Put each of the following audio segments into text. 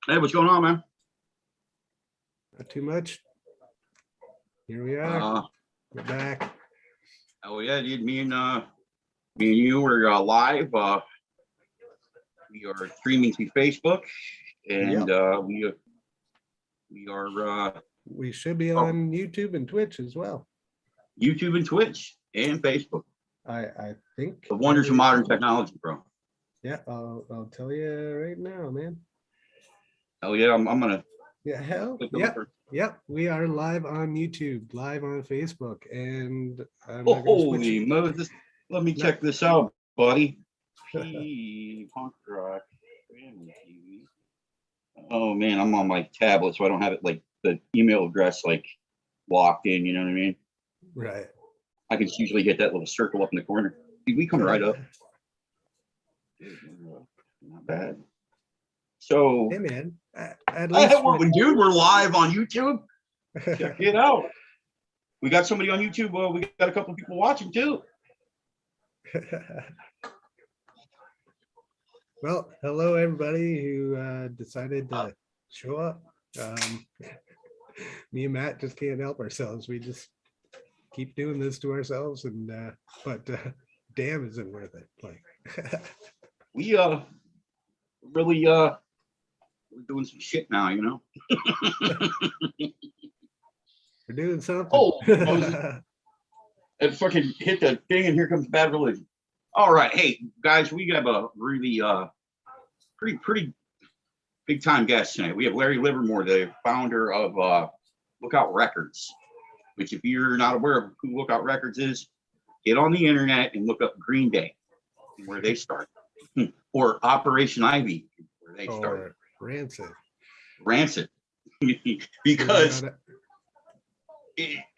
Hey, what's going on, man? Not too much. Here we are. We're back. Oh yeah, dude. Me and you were live. We are streaming to Facebook, and we are We should be on YouTube and Twitch as well. YouTube and Twitch and Facebook. I think The wonders of modern technology, bro. Yeah, I'll tell you right now, man. Oh yeah, I'm gonna. Yeah, hell, yep. We are live on YouTube, live on Facebook, and I'm not gonna switch Holy it. Moses! Let me check this out, buddy. Punk Rock Family TV. Oh man, I'm on my tablet, so I don't have it like the email address like locked in. You know what I mean? Right. I can usually hit that little circle up in the corner. Dude, we come right up. Not bad. So, hey man, at least dude, we're live on YouTube. Check it out. We got somebody on YouTube. Well, we got a couple of people watching too. Well, hello everybody who decided to show up. Me and Matt just can't help ourselves. We just keep doing this to ourselves, and but damn, is it worth it? Like we really we're doing some shit now, you know. We're doing something. Oh, it fucking hit the thing, and here comes bad religion. All right, hey guys, we have a really pretty big time guest tonight. We have Larry Livermore, the founder of Lookout Records. Which, if you're not aware of who Lookout Records is, get on the internet and look up Green Day, where they started, or Operation Ivy, where they started. Rancid, because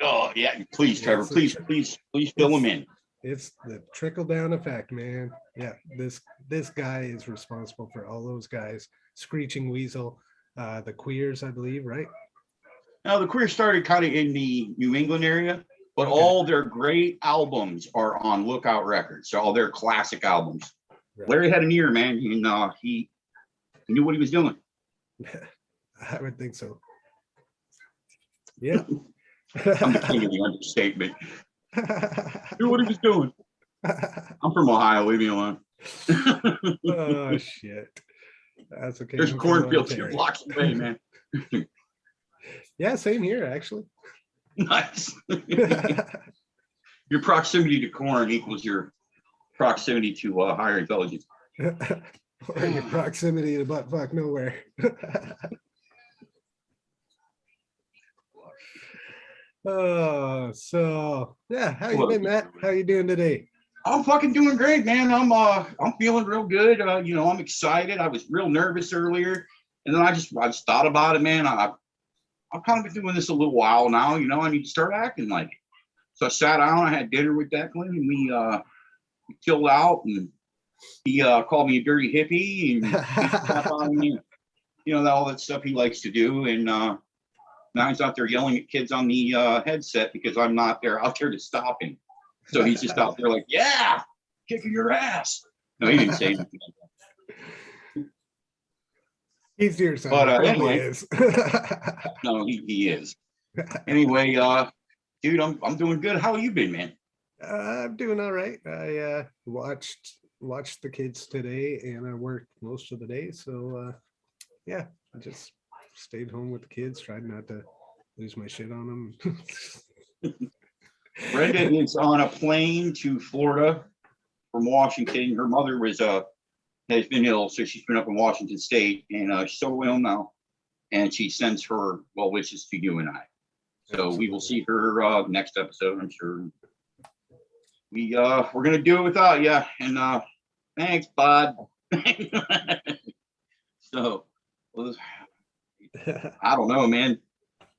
oh yeah, please, Trevor, please fill them in. It's the trickle down effect, man. Yeah, this guy is responsible for all those guys. Screeching Weasel, the Queers, I believe, right? Now the Queers started kind of in the New England area, but all their great albums are on Lookout Records. So all their classic albums. Right. Larry had an ear, man, and he knew what he was doing. I would think so. Yeah. I'm the king of the understatement. Knew what he was doing. I'm from Ohio. Leave me alone. Oh shit. That's okay. There's cornfields 2 blocks away, man. Yeah, same here, actually. Nice. Your proximity to corn equals your proximity to higher intelligence. Or your proximity to butt fuck nowhere. Oh, so yeah, how you been, Matt? How you doing today? I'm fucking doing great, man. I'm feeling real good. You know, I'm excited. I was real nervous earlier, and then I just thought about it, man. I've kind of been doing this a little while now. You know, I need to start acting like it. So I sat down. I had dinner with Declan, and we chilled out. And he called me a dirty hippie, and he snapped on me, you know, all that stuff he likes to do. And now he's out there yelling at kids on the headset because I'm not out there to stop him. So he's just out there like, yeah, kicking your ass. No, he didn't say anything like that. He's your son. But anyway, is. No, he is. Anyway, dude, I'm doing good. How have you been, man? I'm doing all right. I watched the kids today, and I worked most of the day. So yeah, I just stayed home with the kids, tried not to lose my shit on them. Brenda is on a plane to Florida from Washington. Her mother has been ill, so she's been up in Washington State, and she's so ill now. And she sends her well wishes to you and I. So Absolutely. We will see her next episode, I'm sure. We're gonna do it without you, and thanks, bud. So, I don't know, man.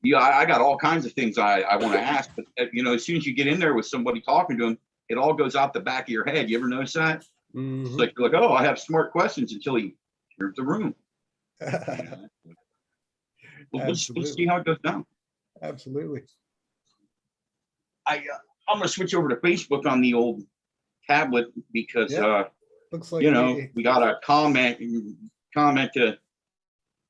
Yeah, I got all kinds of things I want to ask, but you know, as soon as you get in there with somebody talking to them, it all goes out the back of your head. You ever notice that? Mm-hmm. It's like you're like, oh, I have smart questions until he enters the room. Well, let's see how it goes down. Absolutely. I'm gonna switch over to Facebook on the old tablet because looks like we got a comment from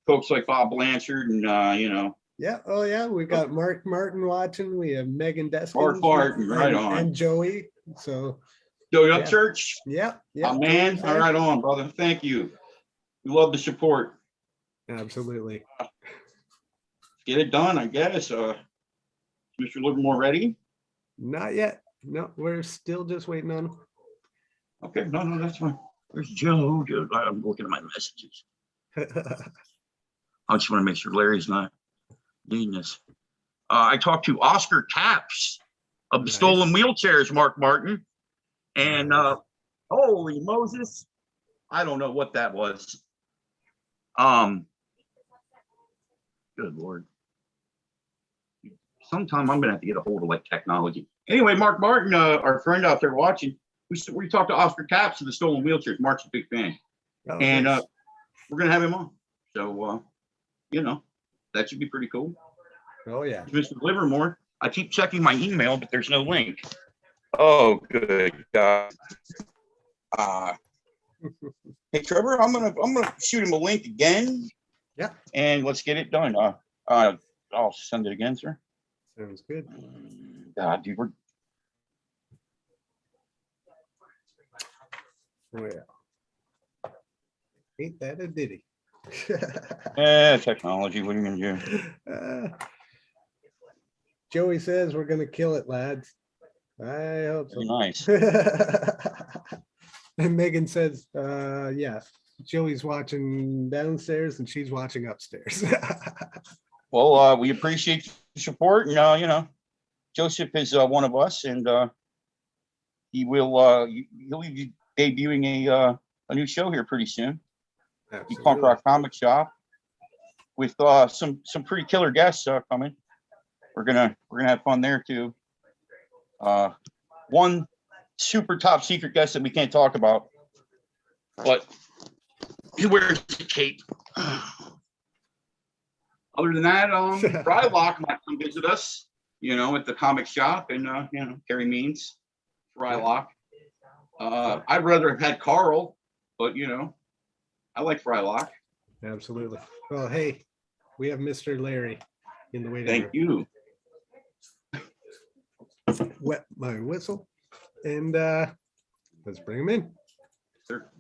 folks like Bob Blanchard and you know, Yeah. Oh yeah. We got Mark Martin watching. We have Megan Mark Deskins Martin, right on. and Joey. So Joey yeah. Upchurch. Yeah. Yeah. Oh man, all right on, brother. Thank you. We love the support. Absolutely. Get it done, I guess. Mr. Livermore ready? Not yet. No, we're still just waiting on him. Okay, no, that's fine. Where's Joe? I'm looking at my messages. I just want to make sure Larry's not needing this. I talked to Oscar Taps of the Nice. Stolen Wheelchairs, Mark Martin. And holy Moses, I don't know what that was. Good Lord. Sometime I'm gonna have to get a hold of like technology. Anyway, Mark Martin, our friend out there watching, we talked to Oscar Taps of the Stolen Wheelchairs. Mark's a big fan. Oh, And nice. we're gonna have him on. So you know, that should be pretty cool. Oh yeah. Mr. Livermore, I keep checking my email, but there's no link. Oh, good God. Hey Trevor, I'm gonna shoot him a link again. Yeah. And let's get it done. I'll send it again, sir. Sounds good. God, dude, we're Oh yeah. Ain't that a ditty? technology. What are you gonna do? Joey says we're gonna kill it, lads. I hope so. Very nice. And Megan says, yeah, Joey's watching downstairs and she's watching upstairs. Well, we appreciate the support, and you know, Joseph is one of us, and he'll be debuting a new show here pretty soon. The Punk Rock Comic Shop with some pretty killer guests coming. We're gonna have fun there too. One super top secret guest that we can't talk about, but he wears the cape. Other than that, Frylock might come visit us, you know, at the comic shop, and you know, Carrie Means, Frylock. I'd rather have had Carl, but you know, I like Frylock. Absolutely. Well, hey, we have Mr. Larry in the waiting room. Thank you. Wet my whistle, and let's bring him in. Sure.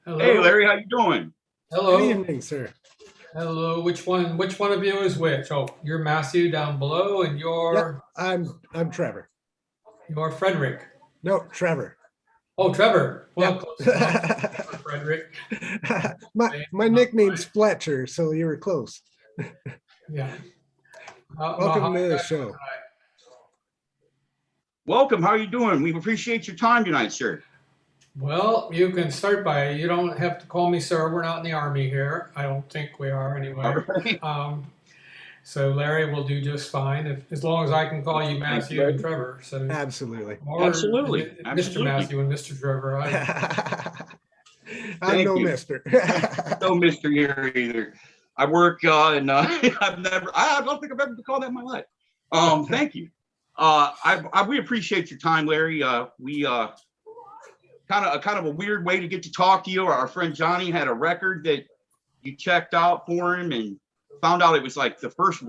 Hello. Hey Larry, how you doing? Hello. Good evening, sir. Hello. Which one of you is which? Oh, you're Matthew down below, and you're I'm Trevor. you're Frederick. No, Trevor. Oh, Trevor. Well, Yeah. close enough. Frederick. my nickname's Fletcher, so you were close. Yeah. Welcome to the show. Welcome. How are you doing? We appreciate your time tonight, sir. Well, you can start by, you don't have to call me sir. We're not in the Army here. I don't think we are anyway. So Larry will do just fine as long as I can call you Matthew and Trevor. So Absolutely. or Absolutely. Mr. Absolutely. Matthew and Mr. Trevor. I'm no you. mister. No mystery here either. I work and I don't think I've ever been called that in my life. Thank you. We appreciate your time, Larry. We kind of a weird way to get to talk to you. Our friend Johnny had a record that you checked out for him and found out it was like the first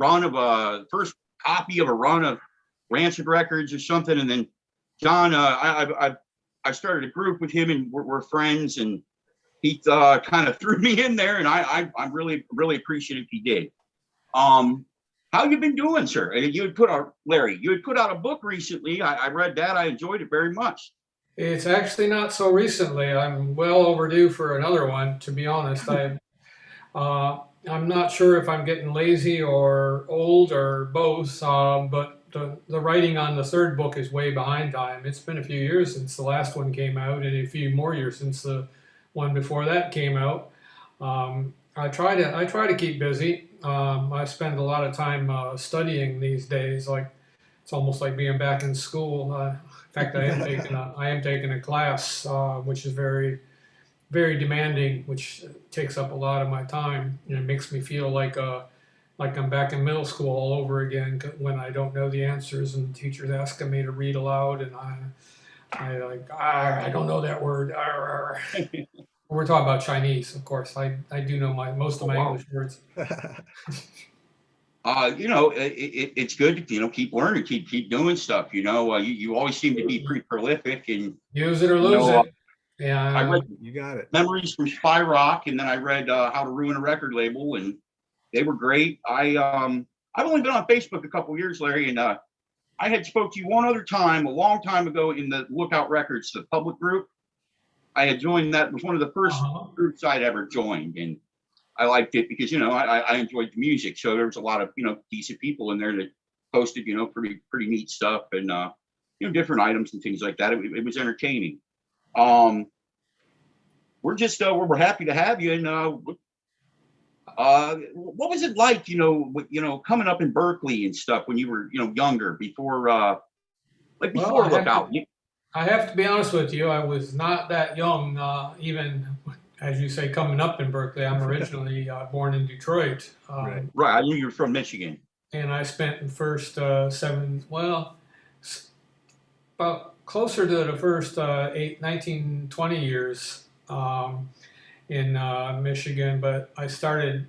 copy of a run of Rancid Records or something. And then John, I started a group with him, and we're friends, and he kind of threw me in there, and I'm really appreciative he did. How you been doing, sir? Larry, you had put out a book recently. I read that. I enjoyed it very much. It's actually not so recently. I'm well overdue for another one, to be honest. I'm not sure if I'm getting lazy or old or both, but the writing on the third book is way behind time. It's been a few years since the last one came out, and a few more years since the one before that came out. I try to keep busy. I spend a lot of time studying these days. Like it's almost like being back in school. fact, I am taking a class which is very, very demanding, which takes up a lot of my time, and it makes me feel like I'm back in middle school all over again when I don't know the answers and the teacher's asking me to read aloud, and I don't know that word. We're talking about Chinese, of course. I do know most of my English words. You know, it's good to, you know, keep learning, keep doing stuff. You know, you always seem to be pretty prolific, and use it or lose it. Yeah, I read You got it. Memories from Spy Rock, and then I read How to Ruin a Record Label, and they were great. I've only been on Facebook a couple years, Larry, and I had spoke to you one other time a long time ago in the Lookout Records, the public group. I had joined that. It was one of the first groups I'd ever joined, and I liked it because, you know, I enjoyed the music. So there was a lot of, you know, decent people in there that posted, you know, pretty neat stuff, and you know, different items and things like that. It was entertaining. We're just we're happy to have you. And what was it like, you know, coming up in Berkeley and stuff when you were, you know, younger, before before Lookout? I have to be honest with you. I was not that young, even as you say, coming up in Berkeley. I'm originally born in Detroit. Right. Right. I knew you were from Michigan. And I spent the first about closer to the first 19, 20 years in Michigan. But I started,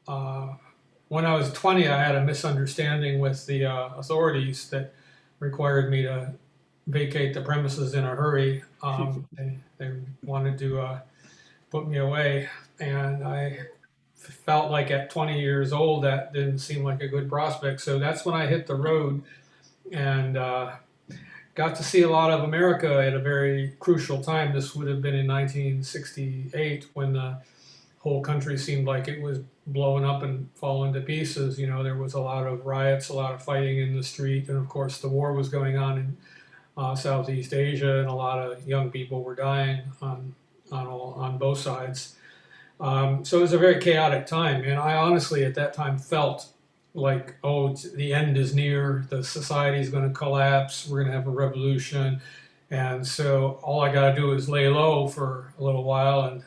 when I was 20, I had a misunderstanding with the authorities that required me to vacate the premises in a hurry. They wanted to put me away, and I felt like at 20 years old that didn't seem like a good prospect. So that's when I hit the road and got to see a lot of America at a very crucial time. This would have been in 1968, when the whole country seemed like it was blowing up and falling to pieces. You know, there was a lot of riots, a lot of fighting in the street, and of course the war was going on in Southeast Asia, and a lot of young people were dying on both sides. So it was a very chaotic time, and I honestly at that time felt like, oh, the end is near, the society is going to collapse, we're going to have a revolution, and so all I got to do is lay low for a little while, and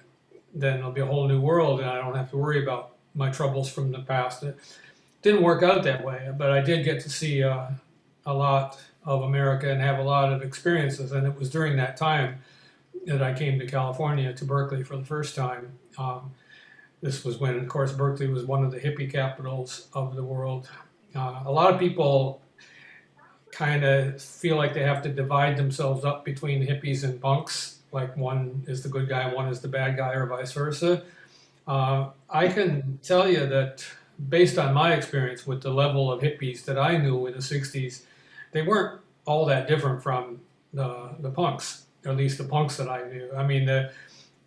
then it'll be a whole new world, and I don't have to worry about my troubles from the past. It didn't work out that way, but I did get to see a lot of America and have a lot of experiences, and it was during that time that I came to California, to Berkeley, for the first time. This was when, of course, Berkeley was one of the hippie capitals of the world. A lot of people kind of feel like they have to divide themselves up between hippies and punks, like one is the good guy, one is the bad guy, or vice versa. I can tell you that based on my experience with the level of hippies that I knew in the 60s, they weren't all that different from the punks, or at least the punks that I knew. I mean, the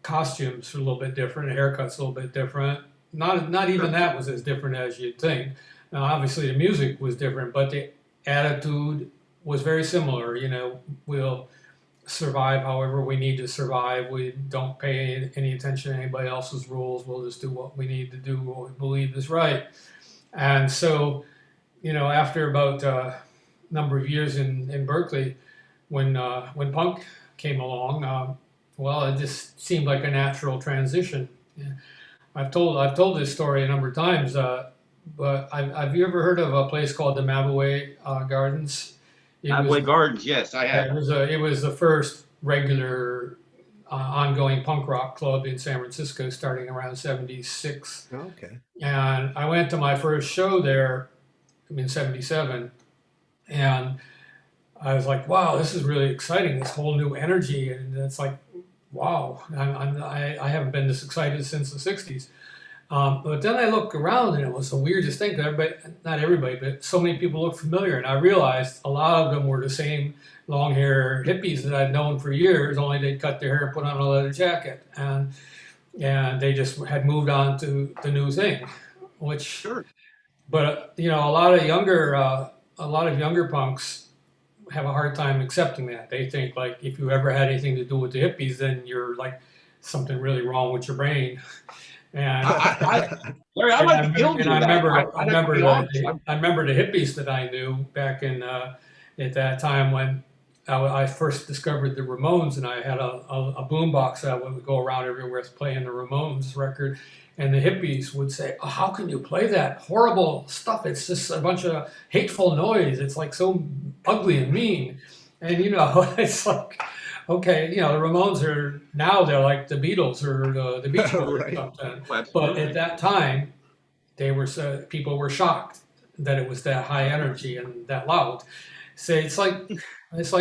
costumes are a little bit different, the haircuts a little bit different. Not even that was as different as you'd think. Now, obviously, the music was different, but the attitude was very similar. You know, we'll survive however we need to survive. We don't pay any attention to anybody else's rules. We'll just do what we need to do, what we believe is right. And so, you know, after about number of years in Berkeley, when punk came along, well, it just seemed like a natural transition. Yeah. I've told this story a number of times, but have you ever heard of a place called the Mavaway Gardens? Mavaway Gardens, yes, I have. It was the first regular ongoing punk rock club in San Francisco, starting around '76. Okay. And I went to my first show there in '77, and I was like, wow, this is really exciting, this whole new energy. And it's like, wow, I haven't been this excited since the 60s. But then I look around, and it was the weirdest thing. Everybody, not everybody, but so many people look familiar. And I realized a lot of them were the same long hair hippies that I'd known for years, only they'd cut their hair and put on a leather jacket. And they just had moved on to the new thing, which, Sure. But, you know, a lot of younger punks have a hard time accepting that. They think, like, if you ever had anything to do with the hippies, then you're like something really wrong with your brain. And Larry, I might be guilty of that. I remember the hippies that I knew back in at that time, when I first discovered the Ramones, and I had a boombox that would go around everywhere playing the Ramones record. And the hippies would say, oh, how can you play that horrible stuff? It's just a bunch of hateful noise. It's like so ugly and mean. And, you know, it's like, okay, you know, the Ramones are now they're like the Beatles or the Beach Boys Right. or something. Well, But at that time, they were people were shocked that it was that high energy and that loud. So it's like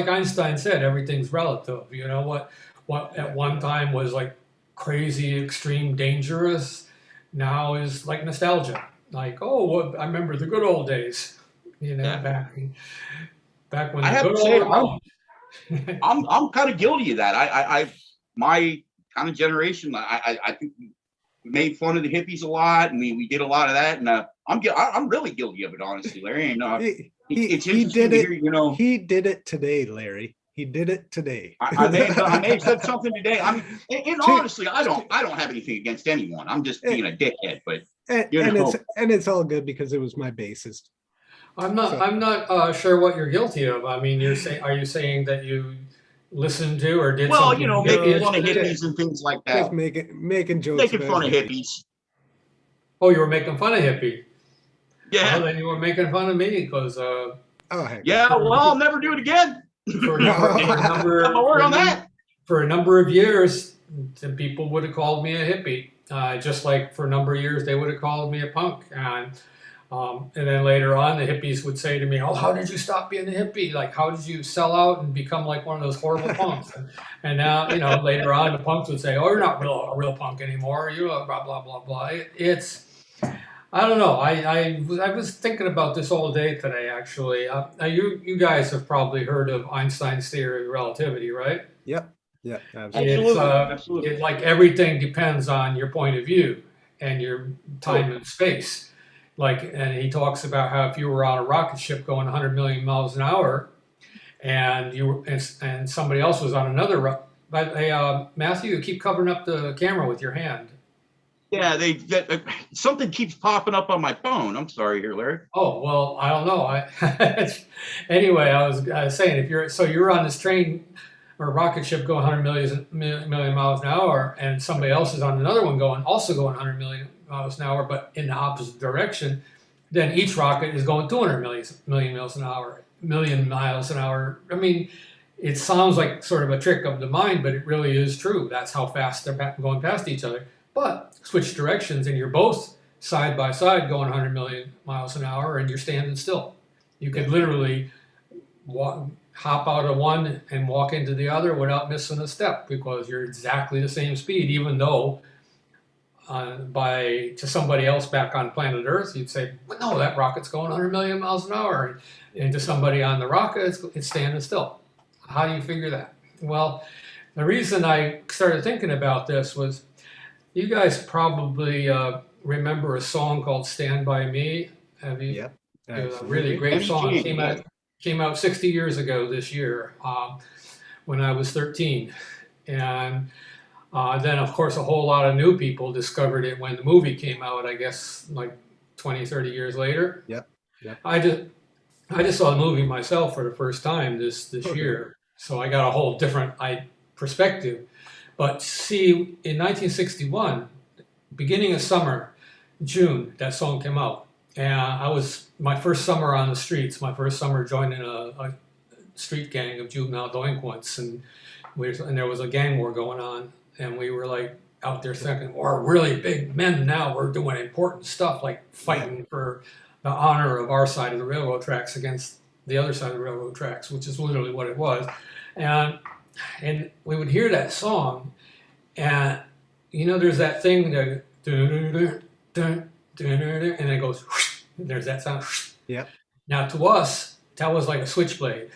Einstein said, everything's relative. You know what at one time was like crazy, extreme, dangerous, now is like nostalgia. Like, oh, I remember the good old days. You know, Yeah. back when I the have good to say, old Ramones. I'm kind of guilty of that. My kind of generation, I think we made fun of the hippies a lot, and we did a lot of that, and I'm really guilty of it, honestly, Larry. And it's He interesting did to it. hear, you know. He did it today, Larry. He did it today. I may have said something today. I mean, and To- honestly, I don't have anything against anyone. I'm just being a dickhead, but you and know. it's all good because it was my bassist. I'm not sure what you're guilty of. I mean, are you saying that you listened to or did Well, something? you know, to get making fun of into it? hippies and things like Just that. making jokes. Making about fun of hippies. Oh, you were making fun of hippie. Yeah. Well, then you were making fun of me because Oh, heck. Yeah, well, I'll never do it again. for a number, Got my word on that. for a number of years, the people would have called me a hippie. Just like for a number of years, they would have called me a punk. And then later on, the hippies would say to me, "Oh, how did you stop being a hippie? Like, how did you sell out and become like one of those horrible punks?" And now, you know, later on, the punks would say, "Oh, you're not a real punk anymore. You blah blah blah blah." It's I don't know. I was thinking about this all day today, actually. You guys have probably heard of Einstein's theory of relativity, right? Yep. Yeah. Absolutely. It's Absolutely. it's like everything depends on your point of view and your time and space. Like, and he talks about how if you were on a rocket ship going 100 million miles an hour, and and somebody else was on another. But hey, Matthew, you keep covering up the camera with your hand. Yeah, something keeps popping up on my phone. I'm sorry here, Larry. Oh, well, I don't know. Anyway, I was saying, if you're on this train or rocket ship going 100 million miles an hour, and somebody else is on another one also going 100 million miles an hour, but in the opposite direction, then each rocket is going 200 million miles an hour. I mean, it sounds like sort of a trick of the mind, but it really is true. That's how fast they're going past each other. But switch directions, and you're both side by side going 100 million miles an hour, and you're standing still. You could literally hop out of one and walk into the other without missing a step because you're exactly the same speed, even though to somebody else back on planet Earth, you'd say, well, no, that rocket's going 100 million miles an hour. And to somebody on the rocket, it's standing still. How do you figure that? Well, the reason I started thinking about this was you guys probably remember a song called Stand By Me. Have you? Yep. It was a really great song. It came out 60 years ago this year when I was 13. And then, of course, a whole lot of new people discovered it when the movie came out, I guess, like 20, 30 years later. Yep. I just saw the movie myself for the first time this year. So I got a whole different perspective. But see, in 1961, beginning of summer, June, that song came out. And I was my first summer on the streets, my first summer joining a street gang of juvenile delinquents. And there was a gang war going on. And we were like out there thinking, we're really big men now. We're doing important stuff like fighting for the honor of our side of the railroad tracks against the other side of the railroad tracks, which is literally what it was. And we would hear that song, and you know, there's that thing that and it goes, there's that sound. Yep. Now to us, that was like a switchblade.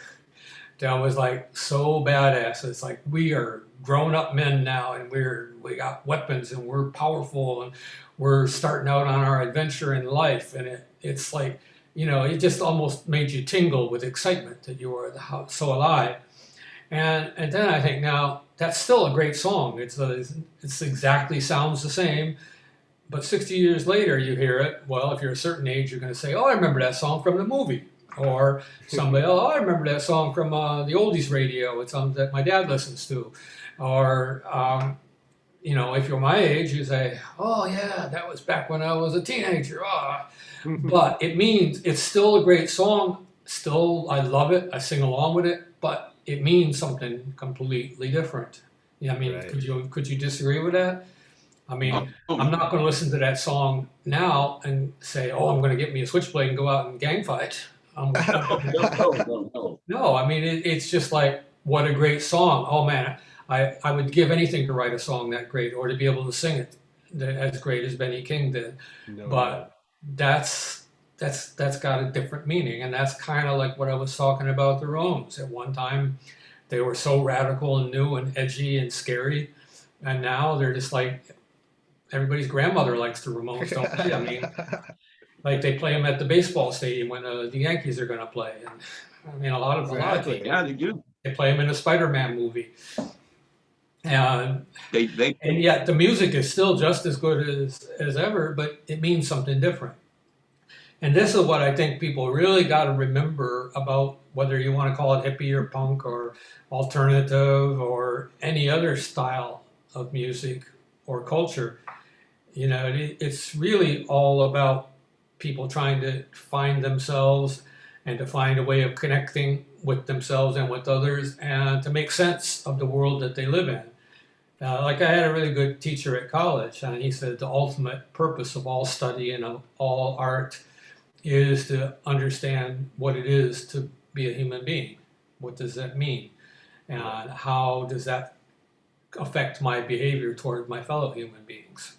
That was like so badass. It's like we are grown up men now, and we got weapons, and we're powerful, and we're starting out on our adventure in life. And it's like, you know, it just almost made you tingle with excitement that you were so alive. And then I think, now that's still a great song. It's exactly sounds the same, but 60 years later you hear it. Well, if you're a certain age, you're going to say, "Oh, I remember that song from the movie." Or somebody, oh, I remember that song from the oldies radio. It's something that my dad listens to. Or, you know, if you're my age, you say, oh, yeah, that was back when I was a teenager. Ah. But it means it's still a great song. Still, I love it. I sing along with it. But it means something completely different. Yeah, I mean, Right. could you disagree with that? I mean, Oh, I'm not going to listen to that song now and say, "Oh, I'm going to get me a switchblade and go out and gang fight." no. No, I mean, it's just like, what a great song. Oh man, I would give anything to write a song that great or to be able to sing it as great as Benny King did. No doubt. But that's got a different meaning, and that's kind of like what I was talking about the Ramones. At one time, they were so radical and new and edgy and scary, and now they're just like everybody's grandmother likes the Ramones, don't they? I mean, like they play them at the baseball stadium when the Yankees are going to play. And I mean, a lot of Exactly. people, Yeah, they do. they play them in a Spider-Man movie, and They and yet the music is still just as good as ever, but it means something different. And this is what I think people really got to remember about whether you want to call it hippie or punk or alternative or any other style of music or culture. You know, it's really all about people trying to find themselves and to find a way of connecting with themselves and with others and to make sense of the world that they live in. Like I had a really good teacher at college, and he said the ultimate purpose of all study and of all art is to understand what it is to be a human being. What does that mean? And how does that affect my behavior toward my fellow human beings?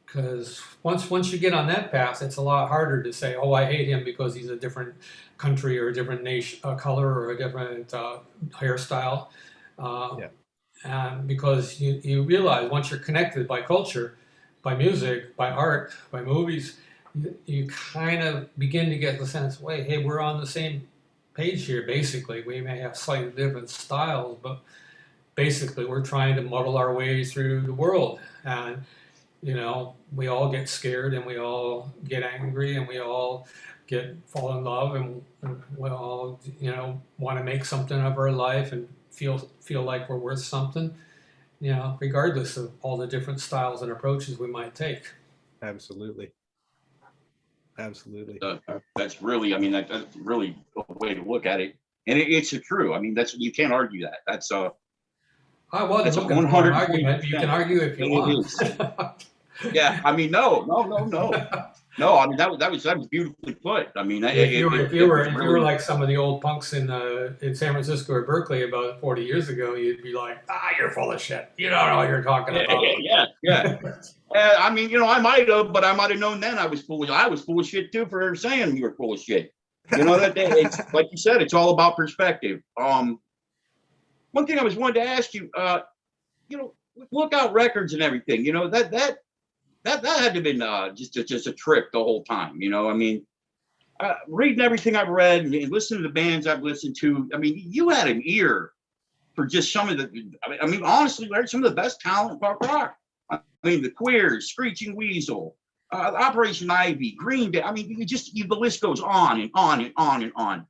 Because once you get on that path, it's a lot harder to say, oh, I hate him because he's a different country or a different nation, color or a different hairstyle. Yeah. And because you realize once you're connected by culture, by music, by art, by movies, you kind of begin to get the sense, wait, hey, we're on the same page here, basically. We may have slightly different styles, but basically we're trying to muddle our way through the world. And, you know, we all get scared and we all get angry and we all fall in love and we all, you know, want to make something of our life and feel like we're worth something, you know, regardless of all the different styles and approaches we might take. Absolutely. Absolutely. that's really, I mean, that's really a way to look at it, and it's true. I mean, you can't argue that. That's I wasn't That's looking for an 120%. argument, but you can argue if you It want. is. Yeah, I mean, no. I mean, that was beautifully put. I mean, If you it were was really, like some of the old punks in San Francisco or Berkeley about 40 years ago, you'd be like, you're full of shit. You don't know what you're talking about. yeah. I mean, you know, I might have, but I might have known then I was full of shit too for saying you were full of shit. You know, it's like you said, it's all about perspective. One thing I was wanting to ask you, you know, with Lookout Records and everything, you know, that had to have been just a trip the whole time. You know, I mean, reading everything I've read and listening to the bands I've listened to, I mean, you had an ear for just some of the, I mean, honestly, some of the best talent in punk rock. I mean, the Queers, Screeching Weasel, Operation Ivy, Green Day. I mean, the list goes on and on and on and on.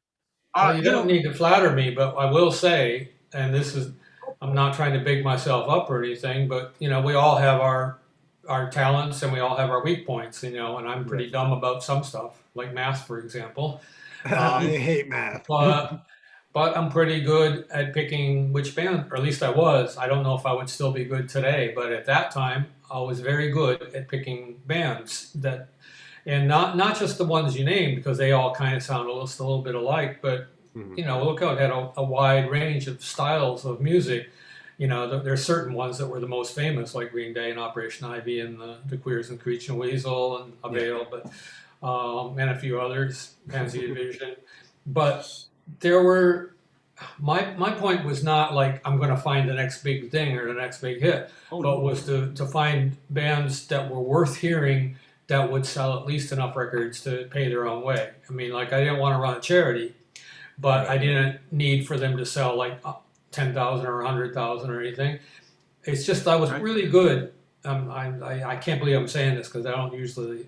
Well, you don't need to flatter me, but I will say, and this is, I'm not trying to big myself up or anything, but you know, we all have our talents and we all have our weak points, you know, and I'm pretty dumb about some stuff, like math, for example. I hate math. But I'm pretty good at picking which band, or at least I was. I don't know if I would still be good today, but at that time, I was very good at picking bands that, and not just the ones you named, because they all kind of sound a little bit alike, but you know, Lookout had a wide range of styles of music. You know, there's certain ones that were the most famous, like Green Day and Operation Ivy and the Queers and Screeching Weasel and Avail, but and a few others, Pansy Division. But there were, my point was not like I'm going to find the next big thing or the next big hit, but was to find bands that were worth hearing that would sell at least enough records to pay their own way. I mean, like I didn't want to run a charity, but I didn't need for them to sell like 10,000 or 100,000 or anything. It's just I was really good. I can't believe I'm saying this because I don't usually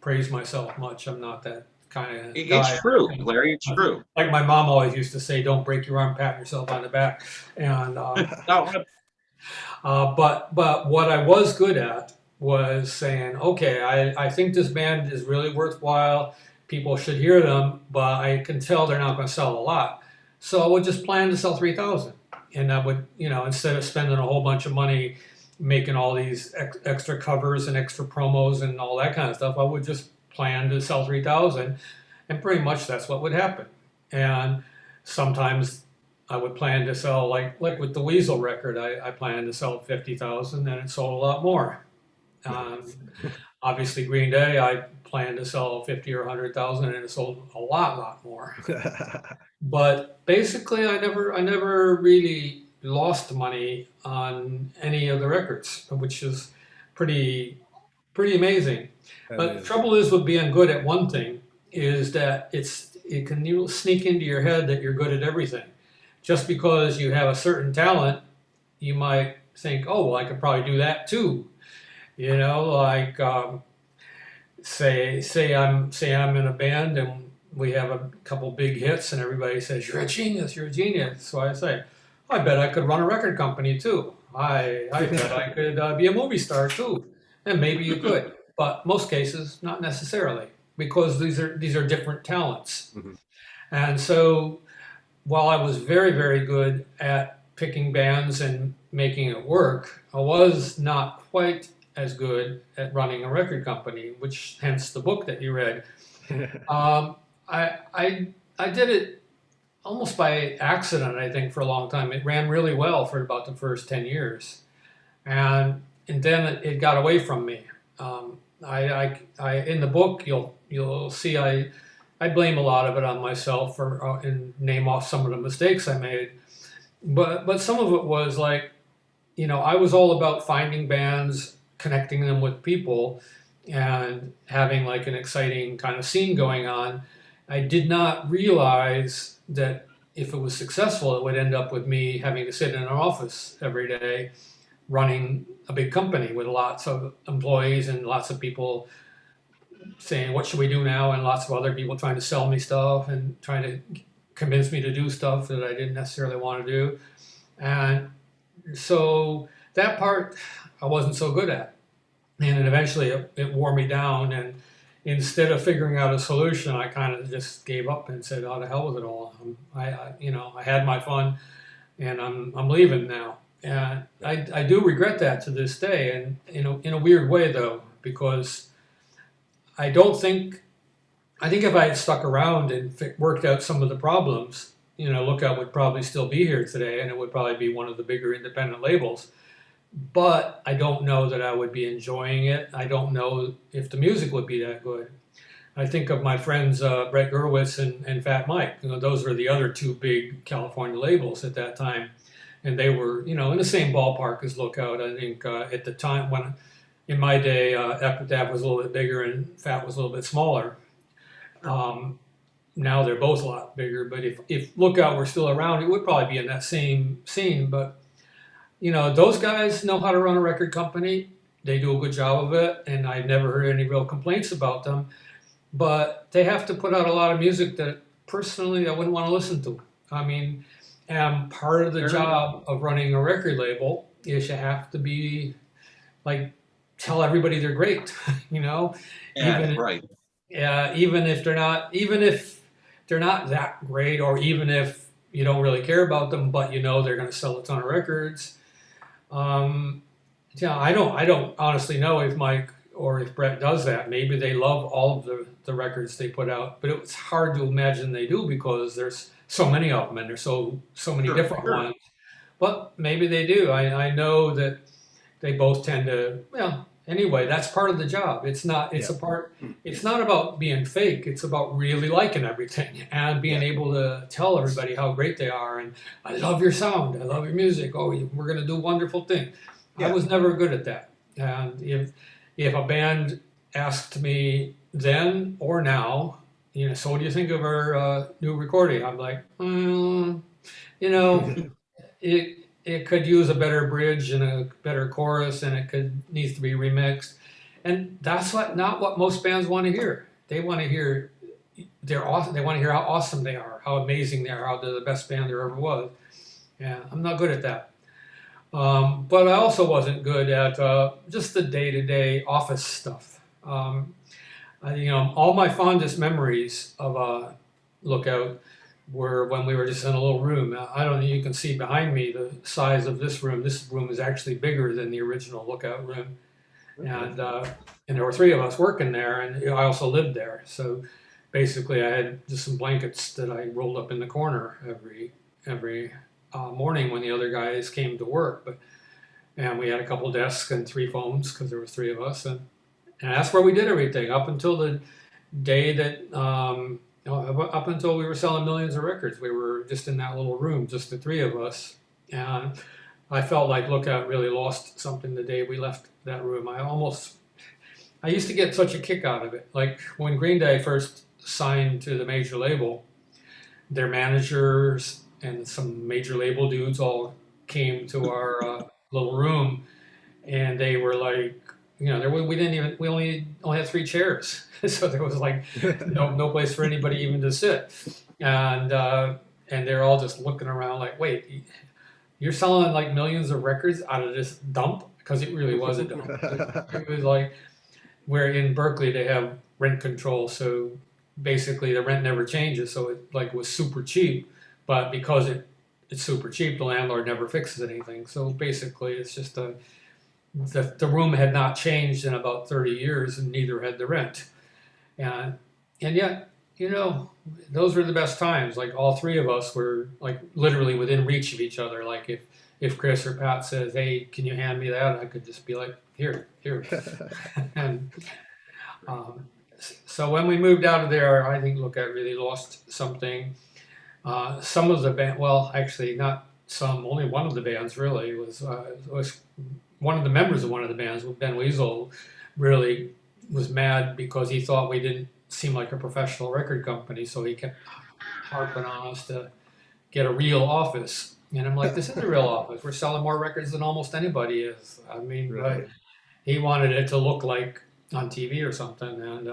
praise myself much. I'm not that kind of It's guy. true, Larry. It's true. Like my mom always used to say, "Don't break your arm patting yourself on the back." And Now, but what I was good at was saying, okay, I think this band is really worthwhile. People should hear them, but I can tell they're not going to sell a lot. So I would just plan to sell 3,000, and I would, instead of spending a whole bunch of money making all these extra covers and extra promos and all that kind of stuff, I would just plan to sell 3,000, and pretty much that's what would happen. And sometimes I would plan to sell, like with the Weasel record, I planned to sell 50,000, and it sold a lot more. Obviously, Green Day, I planned to sell 50 or 100,000, and it sold a lot more. But basically, I never really lost money on any of the records, which is pretty amazing. But the trouble is with being good at one thing is that it can sneak into your head that you're good at everything. Just because you have a certain talent, you might think, oh, well, I could probably do that too. Like say I'm in a band and we have a couple big hits and everybody says, you're a genius, you're a genius. So I say, I bet I could run a record company too. I bet I could be a movie star too. And maybe you could, but most cases, not necessarily, because these are different talents. Mm-hmm. And so while I was very, very good at picking bands and making it work, I was not quite as good at running a record company, which hence the book that you read. I did it almost by accident, I think, for a long time. It ran really well for about the first 10 years. And then it got away from me. In the book, you'll see I blame a lot of it on myself and name off some of the mistakes I made. But some of it was like, I was all about finding bands, connecting them with people, and having like an exciting kind of scene going on. I did not realize that if it was successful, it would end up with me having to sit in an office every day running a big company with lots of employees and lots of people saying, what should we do now? And lots of other people trying to sell me stuff and trying to convince me to do stuff that I didn't necessarily want to do. And so that part I wasn't so good at. And then eventually it wore me down. And instead of figuring out a solution, I kind of just gave up and said, oh, the hell with it all. I had my fun and I'm leaving now. And I do regret that to this day. And in a weird way, though, because I think if I had stuck around and worked out some of the problems, Lookout would probably still be here today, and it would probably be one of the bigger independent labels. But I don't know that I would be enjoying it. I don't know if the music would be that good. I think of my friends Brett Gurwitz and Fat Mike. Those were the other two big California labels at that time, and they were in the same ballpark as Lookout. I think at the time when. In my day, Epitaph was a little bit bigger and Fat was a little bit smaller. Now they're both a lot bigger, but if Lookout were still around, it would probably be in that same scene. But, those guys know how to run a record company. They do a good job of it, and I've never heard any real complaints about them. But they have to put out a lot of music that, personally, I wouldn't want to listen to. I mean, and part of the job of running a record label is you have to be, like, tell everybody they're great, Yeah, right. Even if they're not that great, or even if you don't really care about them, but they're going to sell a ton of records. I don't honestly know if Mike or if Brett does that. Maybe they love all of the records they put out, but it's hard to imagine they do because there's so many of them and there's so many different ones. But maybe they do. I know that they both tend to, anyway, that's part of the job. It's not about being fake. It's about really liking everything and being able to tell everybody how great they are. And I love your sound. I love your music. Oh, we're going to do wonderful things. I was never good at that. And if a band asked me then or now, so what do you think of our new recording? I'm like, it could use a better bridge and a better chorus, and it needs to be remixed. And that's not what most bands want to hear. They want to hear, they're awesome. They want to hear how awesome they are, how amazing they are, how they're the best band there ever was. And I'm not good at that. But I also wasn't good at just the day-to-day office stuff. All my fondest memories of Lookout were when we were just in a little room. I don't know, you can see behind me the size of this room. This room is actually bigger than the original Lookout room. And there were 3 of us working there, and I also lived there. So basically, I had just some blankets that I rolled up in the corner every morning when the other guys came to work. And we had a couple desks and 3 phones because there was 3 of us, and that's where we did everything up until the day that up until we were selling millions of records. We were just in that little room, just the 3 of us, and I felt like Lookout really lost something the day we left that room. I used to get such a kick out of it. Like when Green Day first signed to the major label, their managers and some major label dudes all came to our little room, and they were like, we only had 3 chairs, so there was like no place for anybody even to sit, and they're all just looking around like, wait, you're selling like millions of records out of this dump? Because it really was a dump. It was like, where in Berkeley they have rent control, so basically the rent never changes, so it like was super cheap, but because it's super cheap, the landlord never fixes anything. So basically it's just the room had not changed in about 30 years, and neither had the rent. And yet, those were the best times. Like all 3 of us were like literally within reach of each other. Like if Chris or Pat says, "Hey, can you hand me that?" I could just be like, here. And so when we moved out of there, I think Lookout really lost something. Some of the band, well, actually not some, only one of the bands really was one of the members of one of the bands, Ben Weasel, really was mad because he thought we didn't seem like a professional record company, so he kept harping on us to get a real office. And I'm like, this is a real office. We're selling more records than almost anybody is. I mean, Right. but he wanted it to look like on TV or something. And,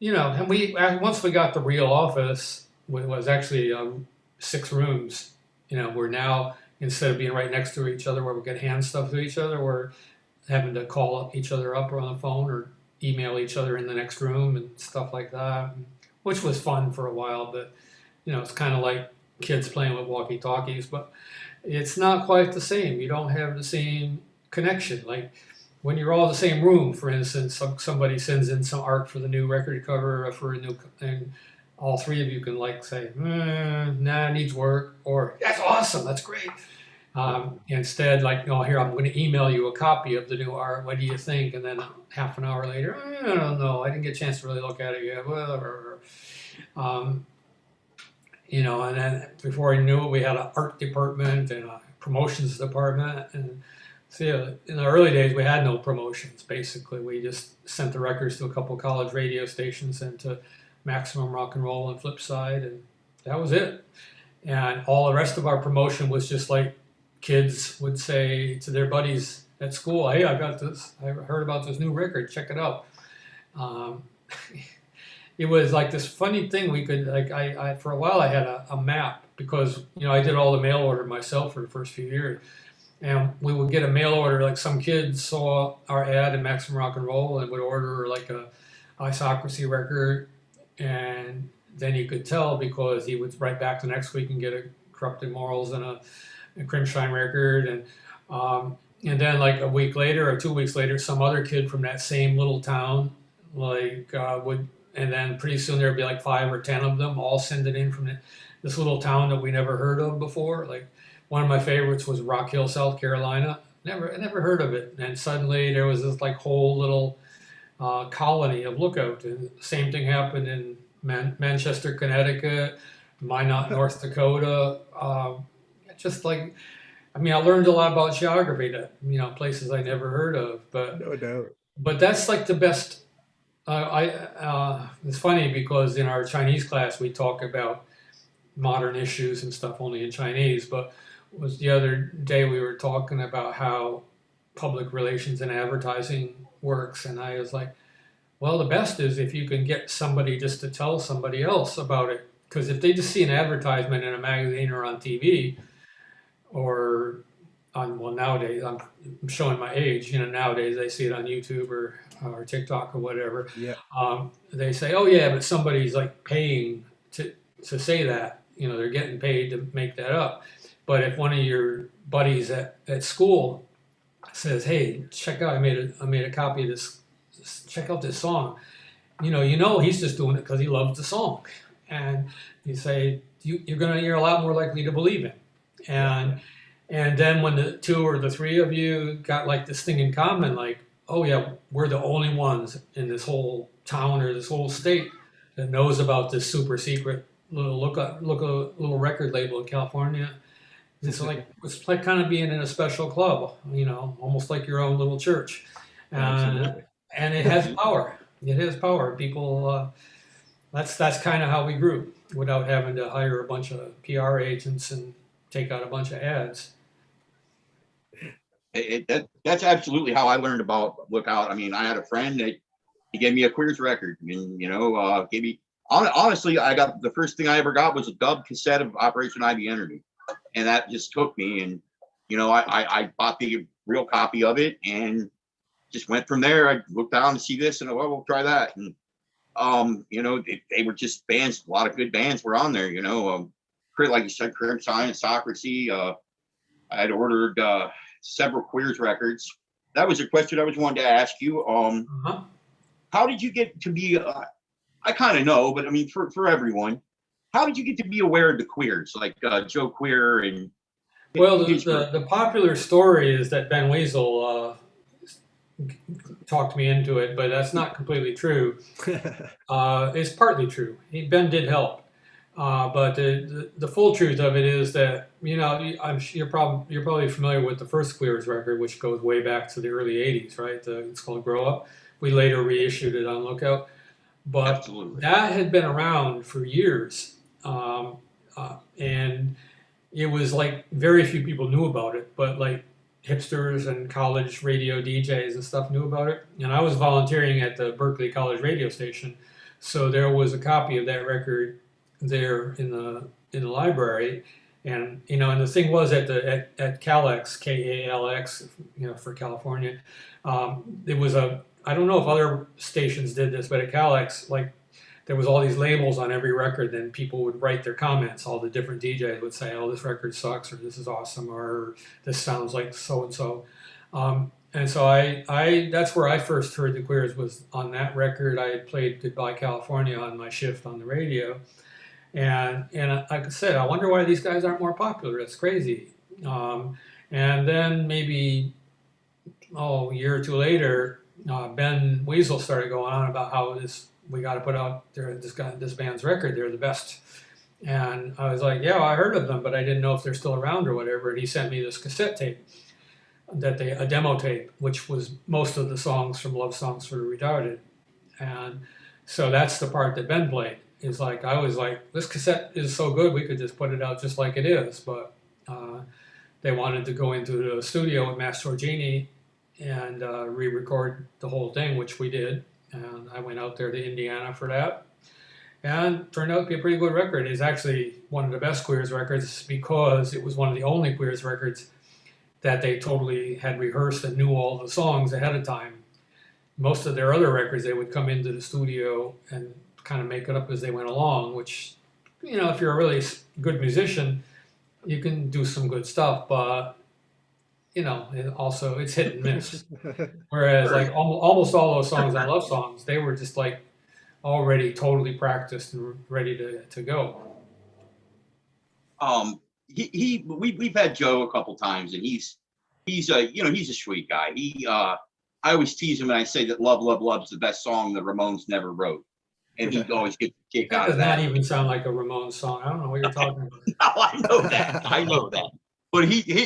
and once we got the real office, it was actually 6 rooms. We're now, instead of being right next to each other where we could hand stuff to each other, we're having to call each other up on the phone or email each other in the next room and stuff like that, which was fun for a while. But, it's kind of like kids playing with walkie-talkies, but it's not quite the same. You don't have the same connection. Like when you're all in the same room, for instance, somebody sends in some art for the new record cover for a new, and all 3 of you can like say, nah, it needs work, or that's awesome, that's great. Instead, like, here, I'm going to email you a copy of the new art. What do you think? And then half an hour later, I don't know. I didn't get a chance to really look at it yet. Whatever. And then before I knew it, we had an art department and a promotions department. And see, in the early days, we had no promotions. Basically, we just sent the records to a couple of college radio stations and to Maximum Rock and Roll and Flipside, and that was it. And all the rest of our promotion was just like kids would say to their buddies at school, "Hey, I got this. I heard about this new record. Check it out." It was like this funny thing. We could I for a while I had a map because I did all the mail order myself for the first few years, and we would get a mail order. Like some kids saw our ad in Maximum Rock and Roll and would order like a Isocracy record, and then you could tell because he would write back the next week and get a Corrupted Morals and a Crimshine record, and then like a week later or 2 weeks later, some other kid from that same little town would, and then pretty soon there'd be like 5 or 10 of them all send it in from this little town that we never heard of before. Like one of my favorites was Rock Hill, South Carolina. Never heard of it, and suddenly there was this like whole little colony of Lookout. And the same thing happened in Manchester, Connecticut, Minot, North Dakota. Just like, I learned a lot about geography that, places I never heard of, but No doubt. but that's like the best. It's funny because in our Chinese class we talk about modern issues and stuff only in Chinese, but was the other day we were talking about how public relations and advertising works, and I was like, Well, the best is if you can get somebody just to tell somebody else about it. Because if they just see an advertisement in a magazine or on TV, or on, well, nowadays, I'm showing my age, nowadays they see it on YouTube or TikTok or whatever. Yeah. They say, oh yeah, but somebody's like paying to say that, they're getting paid to make that up. But if one of your buddies at school says, hey, check out, I made a copy of this, check out this song. He's just doing it because he loves the song. And you say, you're a lot more likely to believe him. And then when the two or the three of you got like this thing in common, like, oh yeah, we're the only ones in this whole town or this whole state that knows about this super secret little record label in California. It's like kind of being in a special club, almost like your own little church. Absolutely. And it has power. It has power. People, that's kind of how we grew, without having to hire a bunch of PR agents and take out a bunch of ads. That's absolutely how I learned about Lookout. I mean, I had a friend that he gave me a Queers record, and gave me, honestly, I got the first thing I ever got was a dub cassette of Operation Ivy Energy, and that just took me. And I bought the real copy of it and just went from there. I looked down to see this, and we'll try that. And they were just bands. A lot of good bands were on there. Like you said, Crime Science, Socracy. I had ordered several Queers records. That was a question I was wanting to ask you. How did you get to be? I kind of know, but I mean, for everyone, how did you get to be aware of the Queers, like Joe Queer and? Well, the popular story is that Ben Weasel talked me into it, but that's not completely true. It's partly true. Ben did help. But the full truth of it is that, you're probably familiar with the first Queers record, which goes way back to the early 80s, right? It's called Grow Up. We later reissued it on Lookout. But Absolutely. That had been around for years. And it was like very few people knew about it, but like hipsters and college radio DJs and stuff knew about it. And I was volunteering at the Berkeley College radio station. So there was a copy of that record there in the library, and and the thing was at Kalex, KALX, for California, it was I don't know if other stations did this, but at Kalex, like, there was all these labels on every record, and people would write their comments. All the different DJs would say, oh, this record sucks, or this is awesome, or this sounds like so and so. And so I that's where I first heard the Queers, was on that record. I had played Goodbye California on my shift on the radio. And like I said, I wonder why these guys aren't more popular. That's crazy. And then maybe a year or two later, Ben Weasel started going on about how we got to put out this band's record. They're the best. And I was like, yeah, I heard of them, but I didn't know if they're still around or whatever. And he sent me this cassette tape, a demo tape, which was most of the songs from Love Songs for the Retarded. And so that's the part that Ben played. Is like, I was like, this cassette is so good, we could just put it out just like it is. But they wanted to go into the studio with Mass Torgini and re-record the whole thing, which we did. And I went out there to Indiana for that. And turned out to be a pretty good record. It's actually one of the best Queers records, because it was one of the only Queers records that they totally had rehearsed and knew all the songs ahead of time. Most of their other records, they would come into the studio and kind of make it up as they went along, which, if you're a really good musician, you can do some good stuff, but it's hit and miss. Whereas like almost all those songs on Love Songs, they were just like already totally practiced and ready to go. We've had Joe a couple times, and he's a sweet guy. I always tease him and I say that Love, Love, Love's the best song the Ramones never wrote. And he always gets a kick out of that. That does not even sound like a Ramones song. I don't know what you're talking about. No, I know that. But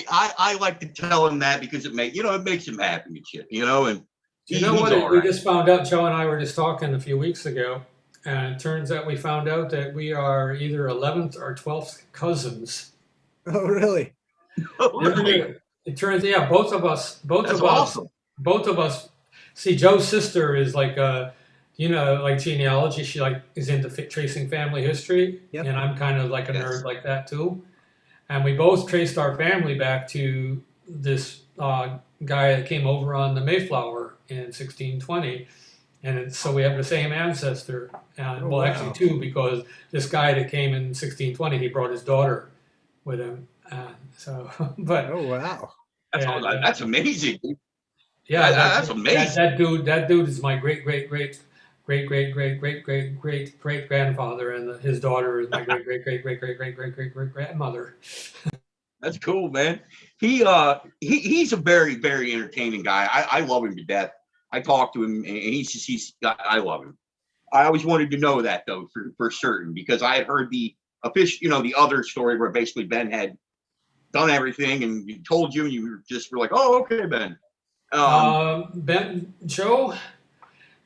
I like to tell him that because it makes him happy and shit, and he's what? We just found out, Joe and I were just talking a few weeks ago, and it turns out we found out that we are either 11th or 12th cousins. Oh, really? Oh, really? It turns out, both of us. That's awesome. Both of us. See, Joe's sister is like you know, like genealogy, she like is into tracing family history, Yep. and I'm kind of like a Yes. nerd like that too. And we both traced our family back to this guy that came over on the Mayflower in 1620, and so we have the same ancestor. And Oh, well, actually wow. two, because this guy that came in 1620, he brought his daughter with him. So, but Oh, wow. and That's amazing. Dude. yeah, That's amazing. that dude is my great grandfather, and his daughter is my great grandmother. That's cool, man. He's a very, very entertaining guy. I love him to death. I talk to him, and I love him. I always wanted to know that though for certain, because I had heard the official, the other story where basically Ben had done everything and he told you, and you were like, oh, okay, Ben.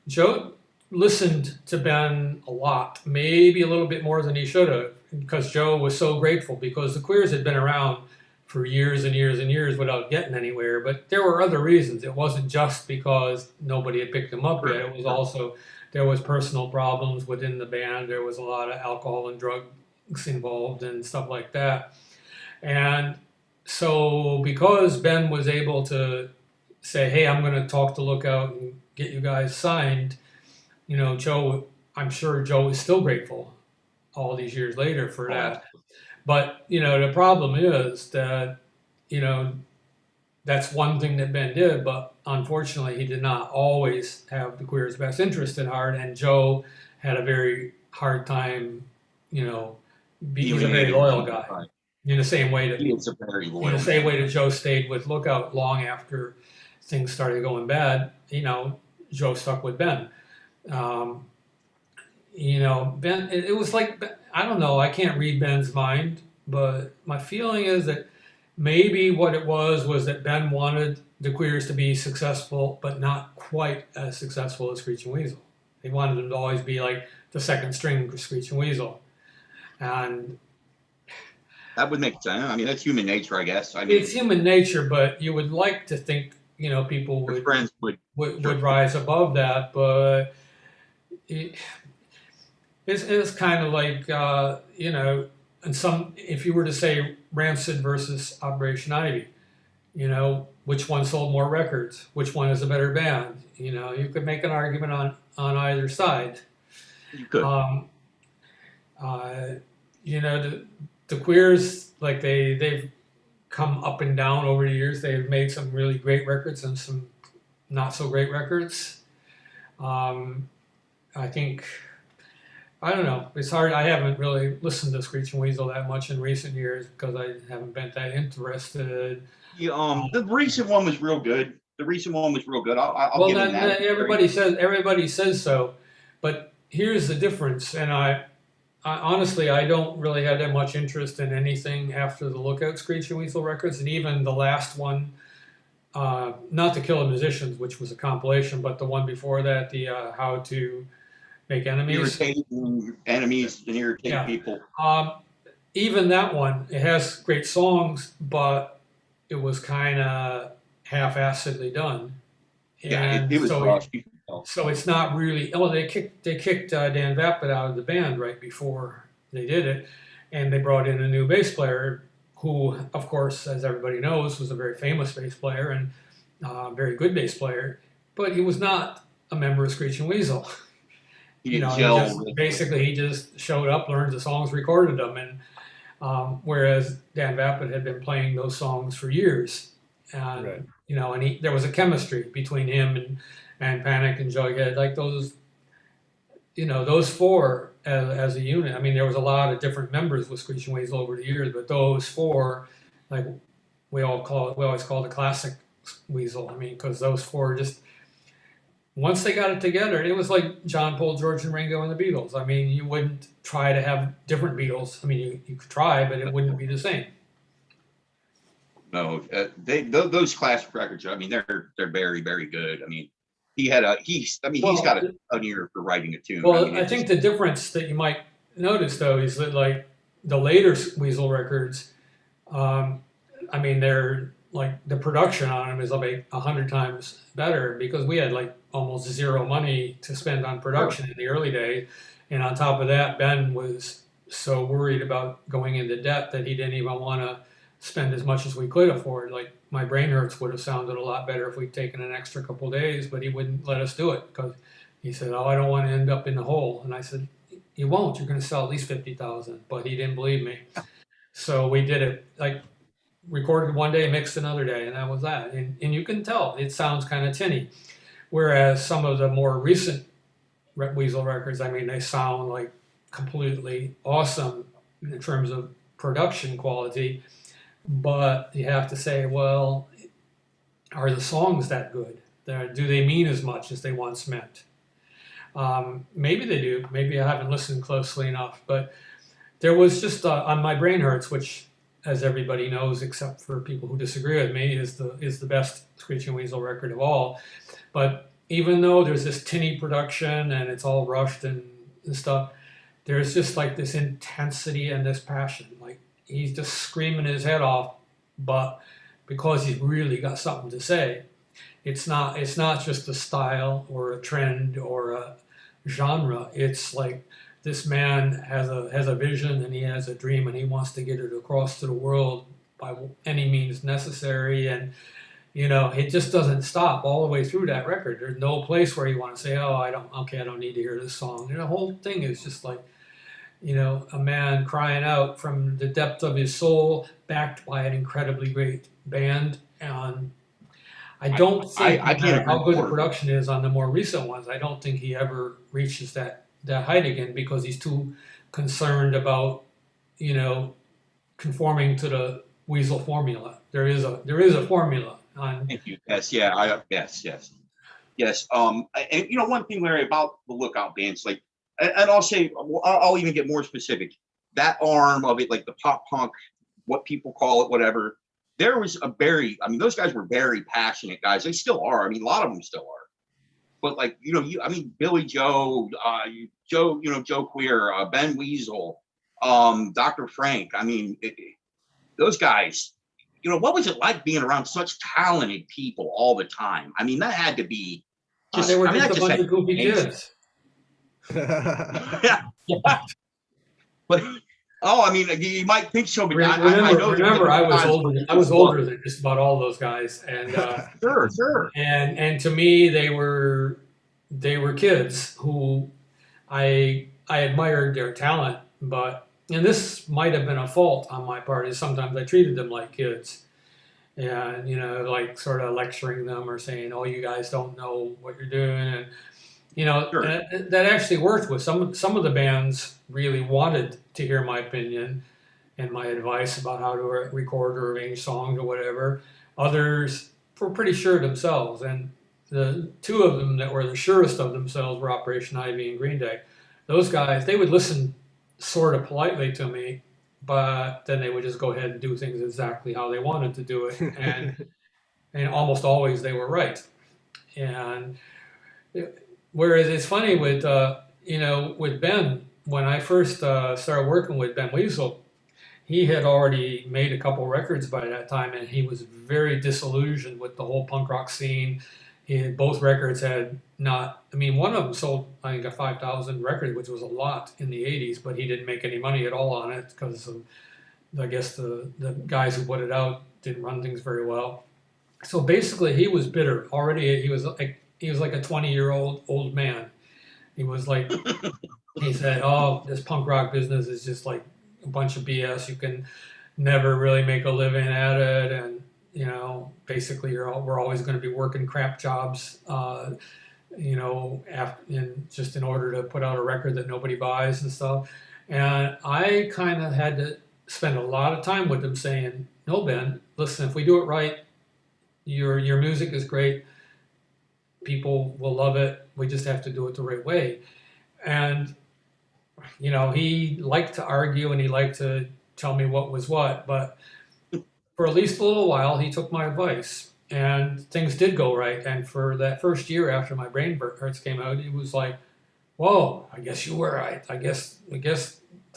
Joe listened to Ben a lot, maybe a little bit more than he should have, because Joe was so grateful, because the Queers had been around for years and years and years without getting anywhere. But there were other reasons. It wasn't just because nobody had picked them up yet. It was also, there was personal problems within the band. There was a lot of alcohol and drugs involved and stuff like that. And so because Ben was able to say, hey, I'm going to talk to Lookout and get you guys signed, Joe, I'm sure Joe is still grateful all these years later for that. But, the problem is that, that's one thing that Ben did, but unfortunately he did not always have the Queer's best interest at heart. And Joe had a very hard time, he's a very loyal guy. In the same way that He is a very loyal. In the same way that Joe stayed with Lookout long after things started going bad, Joe stuck with Ben. Ben, it was like, I don't know, I can't read Ben's mind, but my feeling is that maybe what it was that Ben wanted the Queers to be successful, but not quite as successful as Screeching Weasel. He wanted them to always be like the second string Screeching Weasel. And that would make sense. I mean, that's human nature, I guess. I mean, it's human nature, but you would like to think, people would rise above that, but it's kind of like, and if you were to say Rancid versus Operation Ivy, which one sold more records? Which one is a better band? You could make an argument on either side. You could. The Queers, like they've come up and down over the years. They've made some really great records and some not so great records. I think, I don't know, it's hard. I haven't really listened to Screeching Weasel that much in recent years because I haven't been that interested. The recent one was real good. I'll give him that. Everybody says so, but here's the difference. And I honestly, I don't really have that much interest in anything after the Lookout Screeching Weasel records, and even the last one, not To Kill the Musicians, which was a compilation, but the one before that, the How to Make Enemies. Irritating enemies and irritating people. Even that one, it has great songs, but it was kind of half-assedly done. Yeah, it was rushed. So it's not really. Oh, they kicked Dan Vapid out of the band right before they did it, and they brought in a new bass player, who, of course, as everybody knows, was a very famous bass player and very good bass player, but he was not a member of Screeching Weasel. He just showed up, learned the songs, recorded them, and whereas Dan Vapid had been playing those songs for years, and right. And there was a chemistry between him and Panic and Jughead, like those four as a unit. I mean, there was a lot of different members with Screeching Weasel over the years, but those four, like we always call the classic Weasel. I mean, because those four just, once they got it together, it was like John, Paul, George, and Ringo and the Beatles. I mean, you wouldn't try to have different Beatles. I mean, you could try, but it wouldn't be the same. No, those classic records. I mean, they're very, very good. I mean, he's got an ear for writing a tune. Well, I think the difference that you might notice though is that like the later Weasel records, I mean, they're like the production on them is like 100 times better because we had like almost zero money to spend on Sure. production in the early days. And on top of that, Ben was so worried about going into debt that he didn't even want to spend as much as we could afford. Like my Brain Hurts would have sounded a lot better if we'd taken an extra couple days, but he wouldn't let us do it because he said, "Oh, I don't want to end up in the hole." And I said, "You won't. You're going to sell at least 50,000." But he didn't believe me. So we did it like recorded one day, mixed another day, and that was that. And you can tell it sounds kind of tinny. Whereas some of the more recent Weasel records, I mean, they sound like completely awesome in terms of production quality. But you have to say, well, are the songs that good? Do they mean as much as they once meant? Maybe they do. Maybe I haven't listened closely enough. But there was just on My Brain Hurts, which, as everybody knows, except for people who disagree with me, is the best Screeching Weasel record of all. But even though there's this tinny production and it's all rushed and stuff, there's just like this intensity and this passion. Like he's just screaming his head off, but because he's really got something to say, it's not just a style or a trend or a genre. It's like this man has a vision and he has a dream and he wants to get it across to the world by any means necessary. And it just doesn't stop all the way through that record. There's no place where you want to say, "Oh, I don't need to hear this song." And the whole thing is just like, a man crying out from the depth of his soul, backed by an incredibly great band. And I don't think, I no can't matter agree how good the more. production is on the more recent ones, I don't think he ever reaches that height again because he's too concerned about, conforming to the Weasel formula. There is a formula on. Thank you. Yes, yeah, yes. And one thing, Larry, about the Lookout bands, like, and I'll say, I'll even get more specific. That arm of it, like the pop punk, what people call it, whatever. There was those guys were very passionate guys. They still are. I mean, a lot of them still are. But like, Billy Joe, Joe Queer, Ben Weasel, Dr. Frank. I mean, those guys. What was it like being around such talented people all the time? I mean, that had to be They were that just a bunch of goofy kids. Yeah. But I mean, you might think so, but I know. Remember, I was older than just about all those guys, and sure. And to me, they were kids who I admired their talent, and this might have been a fault on my part, is sometimes I treated them like kids. And, like sort of lecturing them or saying, "Oh, you guys don't know what you're doing." And, Sure. and that actually worked with some of the bands really wanted to hear my opinion and my advice about how to record or arrange songs or whatever. Others were pretty sure themselves. And the two of them that were the surest of themselves were Operation Ivy and Green Day. Those guys, they would listen sort of politely to me, but then they would just go ahead and do things exactly how they wanted to do it. And almost always they were right. And whereas it's funny with, with Ben, when I first started working with Ben Weasel, he had already made a couple records by that time, and he was very disillusioned with the whole punk rock scene. Both records had not, one of them sold, I think, a 5,000 record, which was a lot in the 80s, but he didn't make any money at all on it because I guess the guys who put it out didn't run things very well. So basically, he was bitter already. He was like a 20-year-old old man. He was like, he said, "Oh, this punk rock business is just like a bunch of BS. You can never really make a living at it, and basically we're always going to be working crap jobs, just in order to put out a record that nobody buys and stuff." And I kind of had to spend a lot of time with him saying, "No, Ben, listen, if we do it right, your music is great. People will love it. We just have to do it the right way." And he liked to argue and he liked to tell me what was what, but for at least a little while, he took my advice and things did go right. And for that first year after My Brain Hurts came out, he was like, "Whoa, I guess you were right. I guess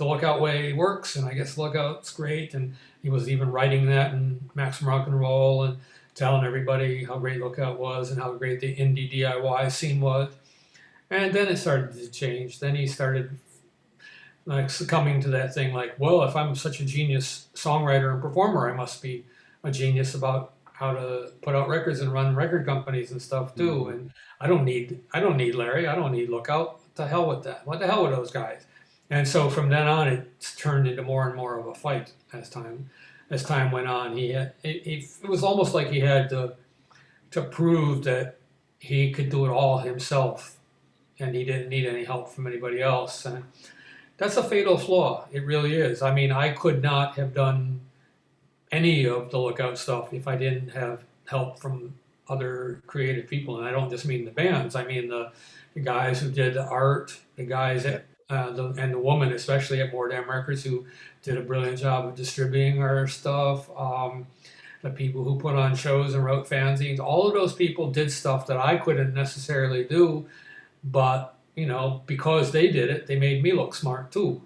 the Lookout way works, and I guess Lookout's great. And he was even writing that in Maximum Rock and Roll and telling everybody how great Lookout was and how great the indie DIY scene was. And then it started to change. Then he started like succumbing to that thing like, well, if I'm such a genius songwriter and performer, I must be a genius about how to put out records and run record companies and stuff too. And I don't need Larry. I don't need Lookout. What the hell with that? What the hell with those guys? And so from then on, it's turned into more and more of a fight as time went on. It was almost like he had to prove that he could do it all himself, and he didn't need any help from anybody else. And that's a fatal flaw. It really is. I mean, I could not have done any of the Lookout stuff if I didn't have help from other creative people. And I don't just mean the bands. I mean the guys who did the art, the guys at, and the woman, especially at More Damn Records, who did a brilliant job of distributing our stuff. The people who put on shows and wrote fanzines, all of those people did stuff that I couldn't necessarily do, but you know, because they did it, they made me look smart too.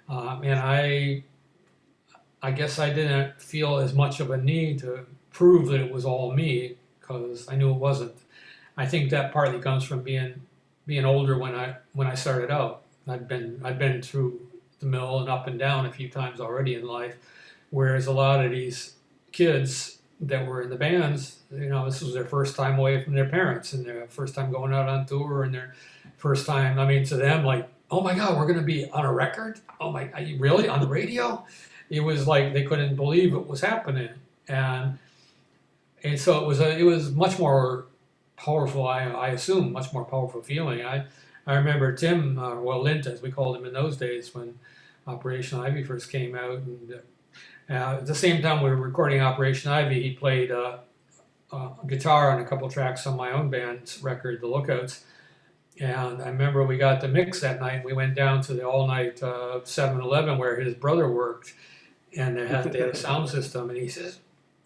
And I guess I didn't feel as much of a need to prove that it was all me, because I knew it wasn't. I think that partly comes from being older when I started out. I'd been through the mill and up and down a few times already in life, whereas a lot of these kids that were in the bands, you know, this was their first time away from their parents and their first time going out on tour and their first time, I mean, to them, like, oh my God, we're going to be on a record? Oh my, are you really on the radio? It was like they couldn't believe it was happening. And so it was much more powerful, I assume, much more powerful feeling. I remember Tim, well, Lint, as we called him in those days when Operation Ivy first came out. And at the same time we were recording Operation Ivy, he played guitar on a couple tracks on my own band's record, The Lookouts. And I remember we got the mix that night. We went down to the all-night 7-Eleven where his brother worked, and they had a sound system. And he says,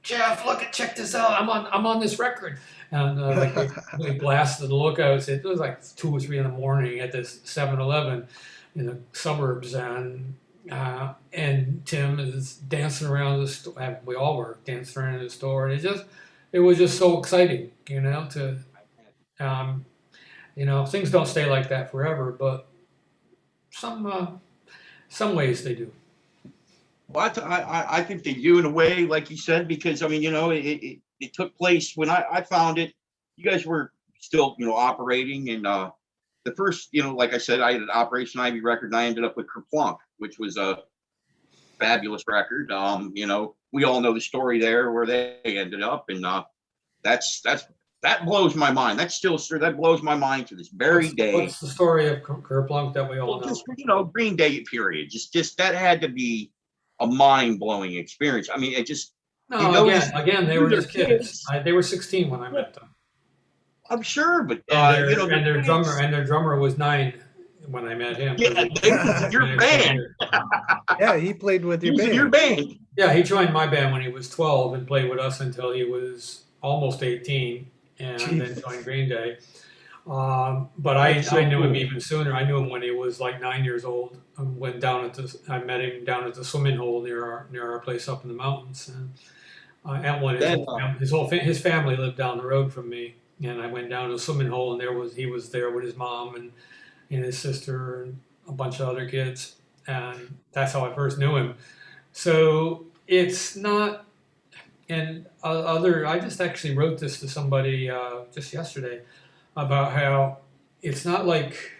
"Jeff, check this out. I'm on this record." And we blasted The Lookouts. It was like 2 or 3 in the morning at this 7-Eleven in the suburbs, and Tim is dancing around the store. We all were dancing around the store, and it was just so exciting, you know. You know, things don't stay like that forever, but some ways they do. Well, I think they do in a way, like you said, because I mean, you know, it took place when I found it. You guys were still, you know, operating, and the first, you know, like I said, I had an Operation Ivy record, and I ended up with Kerplunk, which was a fabulous record. You know, we all know the story there where they ended up, and that blows my mind. That blows my mind to this very day. What's the story of Kerplunk that we all know? Just, you know, Green Day period. Just that had to be a mind-blowing experience. I mean, it just. No, you know, again, they were just kids. They were 16 when I met them. I'm sure, but you know, and their drummer was 9 when I met him. Yeah, your band. Yeah, he played with your band. Your band. Yeah, he joined my band when he was 12 and played with us until he was almost 18, and then joined Green Day. But I knew him even sooner. I knew him when he was like 9 years old. I met him down at the swimming hole near our place up in the mountains. And when his family lived down the road from me, and I went down to the swimming hole, and he was there with his mom and his sister and a bunch of other kids, and that's how I first knew him. So it's not. And I just actually wrote this to somebody just yesterday about how it's not like,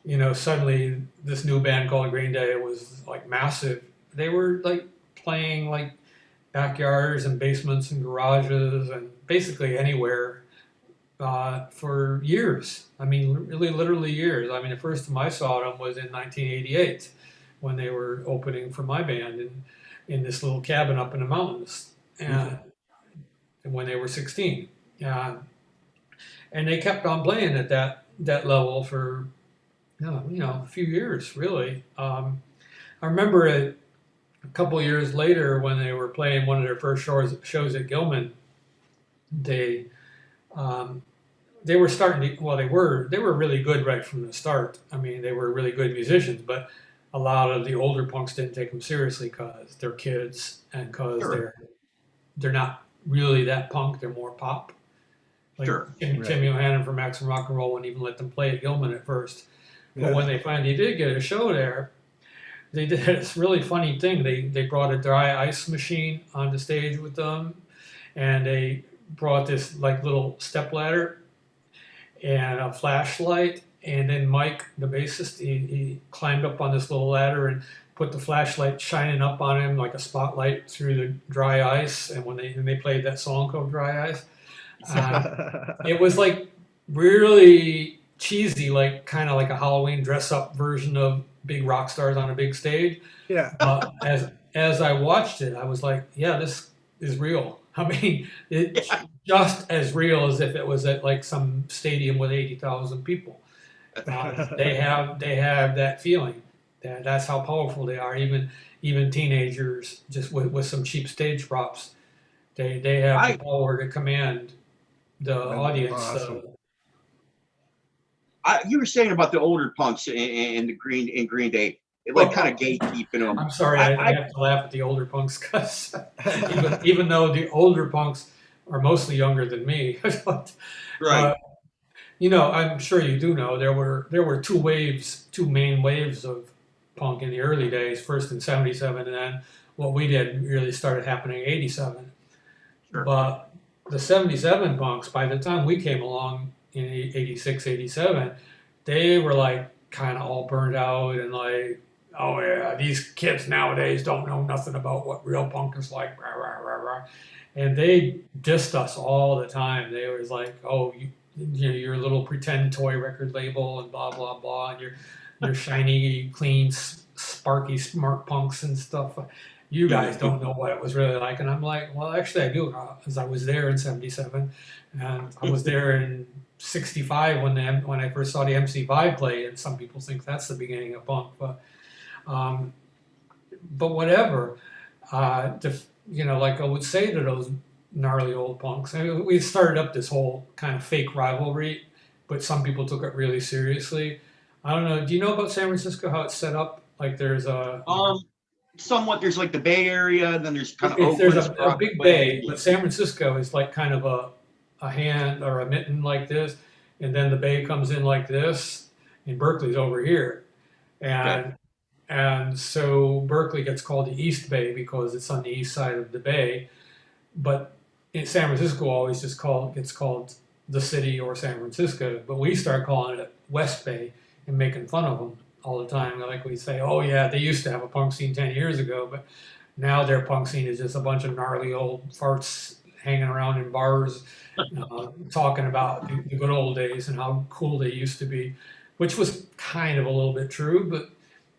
you know, suddenly this new band called Green Day was like massive. They were like playing like backyards and basements and garages and basically anywhere for years. I mean, really, literally years. I mean, the first time I saw them was in 1988 when they were opening for my band in this little cabin up in the mountains, and when they were 16. And they kept on playing at that level for, you know, a few years, really. I remember a couple of years later when they were playing one of their first shows at Gilman, they were starting to, well, they were really good right from the start. I mean, they were really good musicians, but a lot of the older punks didn't take them seriously because they're kids and because Sure. they're not really that punk. They're more pop. Like Sure. Tim Right. Yohannan from Maximum Rock and Roll wouldn't even let them play at Gilman at first. But when Yeah. they finally did get a show there, they did this really funny thing. They brought a dry ice machine on the stage with them, and they brought this like little step ladder and a flashlight. And then Mike, the bassist, he climbed up on this little ladder and put the flashlight shining up on him like a spotlight through the dry ice. And when they played that song called Dry Ice, it was like really cheesy, like kind of like a Halloween dress up version of big rock stars on a big stage. Yeah. But as I watched it, I was like, yeah, this is real. I mean, it's just as real as if it was at like some stadium with 80,000 people. They have that feeling. That's how powerful they are. Even teenagers, just with some cheap stage props, they have I the power to command the That's audience. awesome. you were saying about the older punks in the Green Day, it like kind of gatekeeping them. I'm sorry, I, I have to laugh at the older punks because even though the older punks are mostly younger than me, but, Right. you know, I'm sure you do know there were two main waves of punk in the early days. First in '77, and then what we did really started happening in '87. Sure. But the '77 punks, by the time we came along in '86, '87, they were like kind of all burned out and like, oh yeah, these kids nowadays don't know nothing about what real punk is like, rah, rah, rah, rah. And they dissed us all the time. They was like, oh, you know, your little pretend toy record label and blah blah blah, and your shiny, clean, sparky, smart punks and stuff. You guys don't know what it was really like. And I'm like, well, actually, I do, because I was there in '77, and I was there in '65 when I first saw the MC5 play. And some people think that's the beginning of punk, um, but whatever. You know, like I would say to those gnarly old punks, I mean, we started up this whole kind of fake rivalry, but some people took it really seriously. I don't know. Do you know about San Francisco, how it's set up? Like there's a Somewhat. There's like the Bay Area, and then there's kind of there's Oakland, a big bay, but San Francisco is like kind of a hand or a mitten like this, and then the bay comes in like this, and Berkeley's over here, and Okay. and so Berkeley gets called the East Bay because it's on the east side of the bay, but in San Francisco always just gets called the city or San Francisco, but we start calling it West Bay and making fun of them all the time. Like we say, oh yeah, they used to have a punk scene 10 years ago, but now their punk scene is just a bunch of gnarly old farts hanging around in bars, talking about the good old days and how cool they used to be, which was kind of a little bit true, but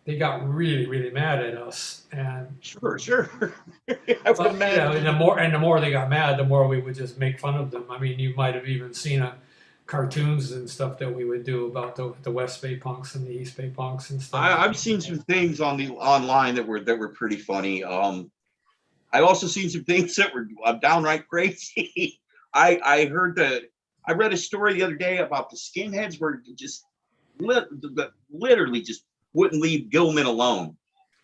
they got really, really mad at us. And Sure. I would but, you know, imagine. and the more they got mad, the more we would just make fun of them. I mean, you might have even seen cartoons and stuff that we would do about the West Bay punks and the East Bay punks and stuff. I've seen some things on the online that were pretty funny. I also seen some things that were downright crazy. I read a story the other day about the skinheads were just literally just wouldn't leave Gilman alone,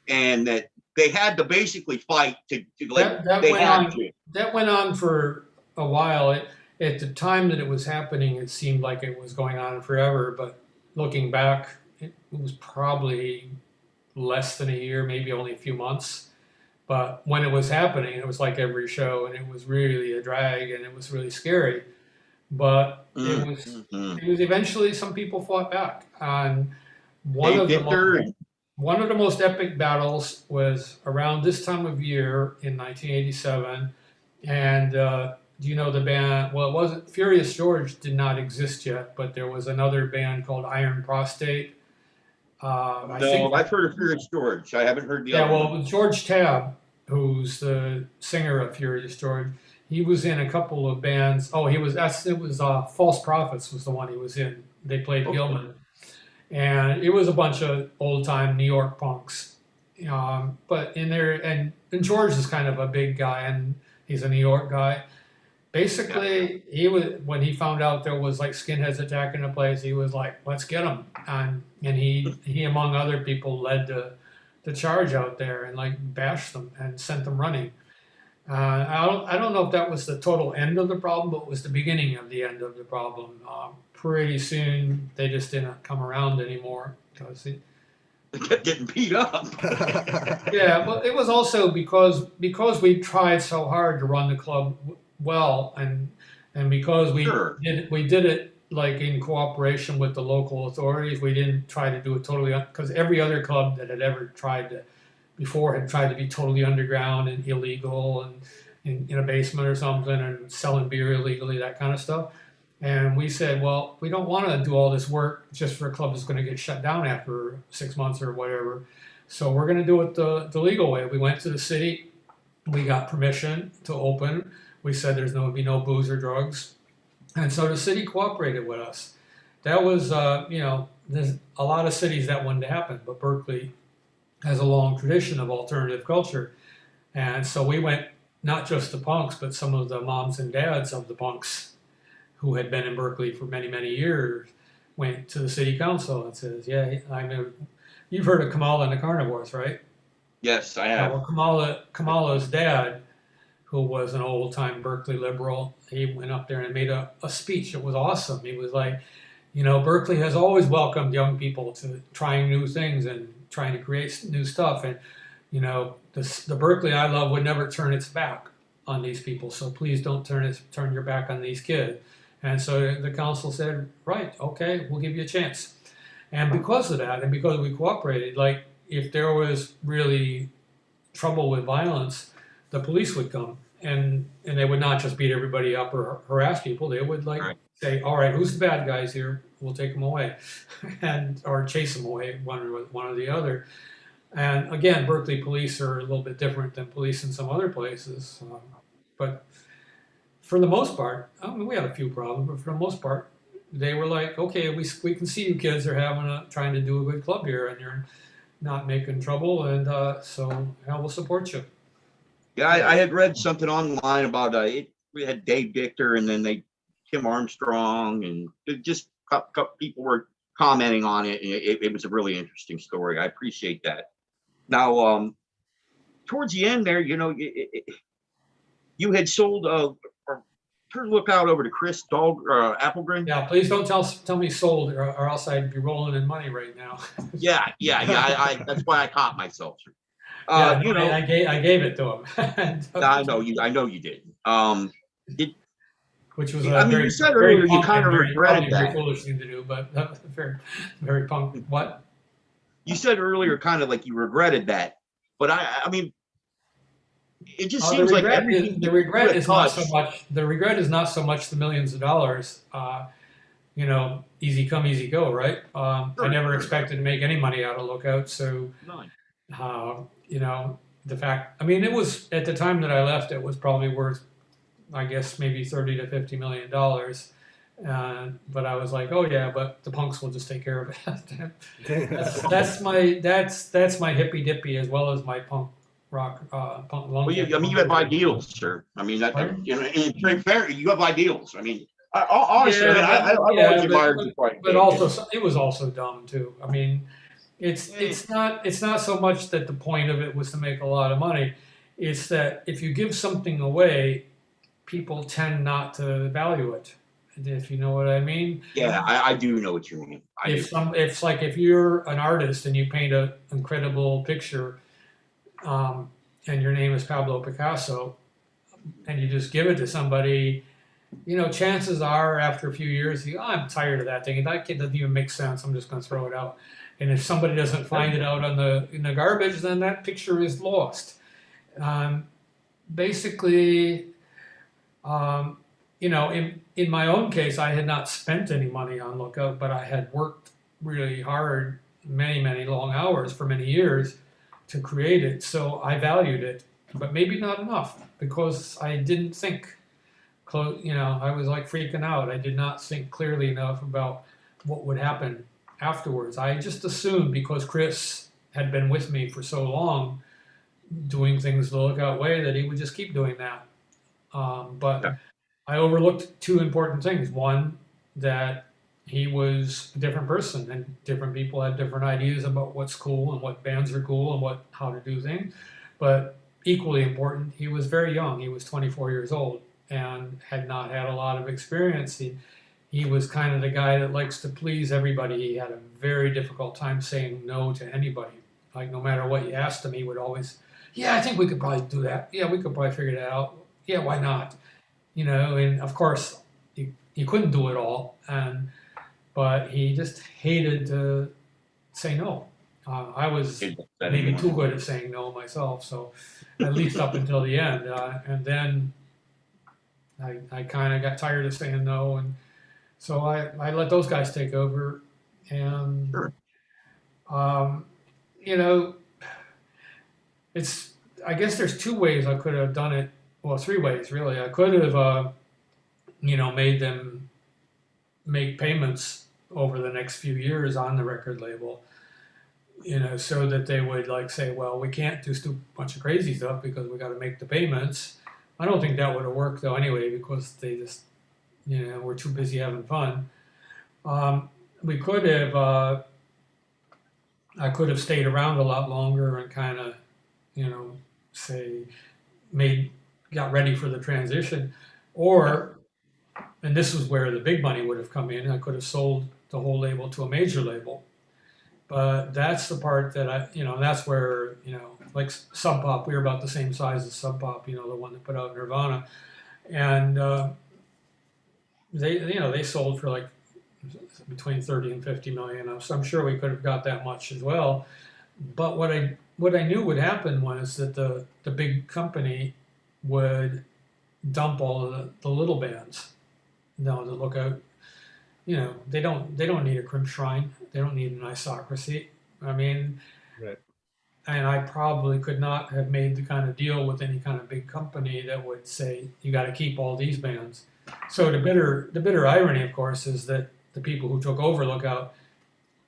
and that they had to basically fight to like That they went had on. to. That went on for a while. At the time that it was happening, it seemed like it was going on forever. But looking back, it was probably less than a year, maybe only a few months. But when it was happening, it was like every show, and it was really a drag, and it was really scary. But Mhm. it was eventually some people fought back, and one Dave of the Victor and one of the most epic battles was around this time of year in 1987. And do you know the band? Well, it wasn't Furious George did not exist yet, but there was another band called Iron Prostate. I think, no, I've heard of Furious George. I haven't heard the yeah, other well, one. George Tabb, who's the singer of Furious George, he was in a couple of bands. Oh, it was False Prophets was the one he was in. They played Okay. Gilman. And it was a bunch of old time New York punks. But in there, and George is kind of a big guy, and he's a New York guy. Basically, he was when he found out there was like skinheads attacking the place, he was like, "Let's get them," and he among other people led the charge out there and like bashed them and sent them running. I don't know if that was the total end of the problem, but it was the beginning of the end of the problem. Pretty soon they just didn't come around anymore because They kept getting beat up. yeah, well, it was also because we tried so hard to run the club well, and because Sure. we did it like in cooperation with the local authorities. We didn't try to do it totally because every other club that had ever tried to before had tried to be totally underground and illegal and in a basement or something and selling beer illegally, that kind of stuff. And we said, well, we don't want to do all this work just for a club that's going to get shut down after 6 months or whatever. So we're going to do it the legal way. We went to the city. We got permission to open. We said there's no be no booze or drugs. And so the city cooperated with us. That was, there's a lot of cities that wouldn't happen, but Berkeley has a long tradition of alternative culture. And so we went, not just the punks, but some of the moms and dads of the punks who had been in Berkeley for many, many years, went to the city council and says, yeah, I know, you've heard of Kamala and the Carnivores, right? Yes, I Yeah, have. well, Kamala's dad, who was an old-time Berkeley liberal, he went up there and made a speech. It was awesome. He was like, Berkeley has always welcomed young people to trying new things and trying to create new stuff. And, the Berkeley I love would never turn its back on these people. So please don't turn your back on these kids. And so the council said, right, okay, we'll give you a chance. And because of that, and because we cooperated, like if there was really trouble with violence, the police would come and they would not just beat everybody up or harass people. They would Right. say, all right, who's the bad guys here? We'll take them away, or chase them away, one or the other. And again, Berkeley police are a little bit different than police in some other places, but for the most part, I mean, we had a few problems, but for the most part, they were like, okay, we can see you kids are trying to do a good club here, and you're not making trouble, and so we'll support you. Yeah, I had read something online about we had Dave Dichter and then Tim Armstrong, and it just people were commenting on it, and it was a really interesting story. I appreciate that. Now, towards the end there, you had sold turn lookout over to Chris Applegren. Yeah, please don't tell me sold, or else I'd be rolling in money right now. Yeah. I that's why I caught myself. I gave it to him. I know you did. Which was you said earlier you kind of regretted that. Very foolish thing to do, but very, very punk. What? You said earlier, kind of like you regretted that, but I mean, it just seems like everything. The regret is not so much. The regret is not so much the millions of dollars. Easy come, easy go, right? I never expected to make any money out of Lookout, so the fact. I mean, it was at the time that I left, it was probably worth, I guess, maybe $30 to $50 million. But I was like, oh yeah, but the punks will just take care of it. that's my hippy dippy as well as my punk rock. Punk. Well, you have ideals, sir. I mean, in fair, you have ideals. I mean, honestly, I always admired you quite. But also, it was also dumb too. I mean, it's not so much that the point of it was to make a lot of money. It's that if you give something away, people tend not to value it. If you know what I mean. Yeah, I do know what you mean. It's like if you're an artist and you paint an incredible picture, and your name is Pablo Picasso, and you just give it to somebody, chances are after a few years, I'm tired of that thing. That doesn't even make sense. I'm just going to throw it out. And if somebody doesn't find it out in the garbage, then that picture is lost. Basically. In my own case, I had not spent any money on Lookout, but I had worked really hard, many, many long hours for many years to create it. So I valued it, but maybe not enough because I didn't think, I was like freaking out. I did not think clearly enough about what would happen afterwards. I just assumed because Chris had been with me for so long doing things the Lookout way that he would just keep doing that. But I overlooked two important things. One, that he was a different person, and different people had different ideas about what's cool and what bands are cool and how to do things. But equally important, he was very young. He was 24 years old and had not had a lot of experience. He was kind of the guy that likes to please everybody. He had a very difficult time saying no to anybody. Like, no matter what you asked him, he would always, yeah, I think we could probably do that. Yeah, we could probably figure that out. Yeah, why not? And of course, you couldn't do it all. But he just hated to say no. I was maybe too good at saying no myself, so at least up until the end. And then I kind of got tired of saying no, and so I let those guys take over. And Sure. um, you know, I guess there's two ways I could have done it. Well, three ways really. I could have made them make payments over the next few years on the record label, so that they would like say, well, we can't do a bunch of crazy stuff because we got to make the payments. I don't think that would have worked though anyway, because they just, were too busy having fun. We could have, I could have stayed around a lot longer and kind of, say, got ready for the transition. Or, and this was where the big money would have come in, I could have sold the whole label to a major label. But that's the part that that's where, like Sub Pop, we were about the same size as Sub Pop, the one that put out Nirvana. And they sold for like between 30 and 50 million. So I'm sure we could have got that much as well. But what I knew would happen was that the big company would dump all of the little bands. The Lookout, they don't need a Crimp Shrine. They don't need an Isocracy. I mean, Right. And I probably could not have made the kind of deal with any kind of big company that would say, you got to keep all these bands. So the bitter irony, of course, is that the people who took over Lookout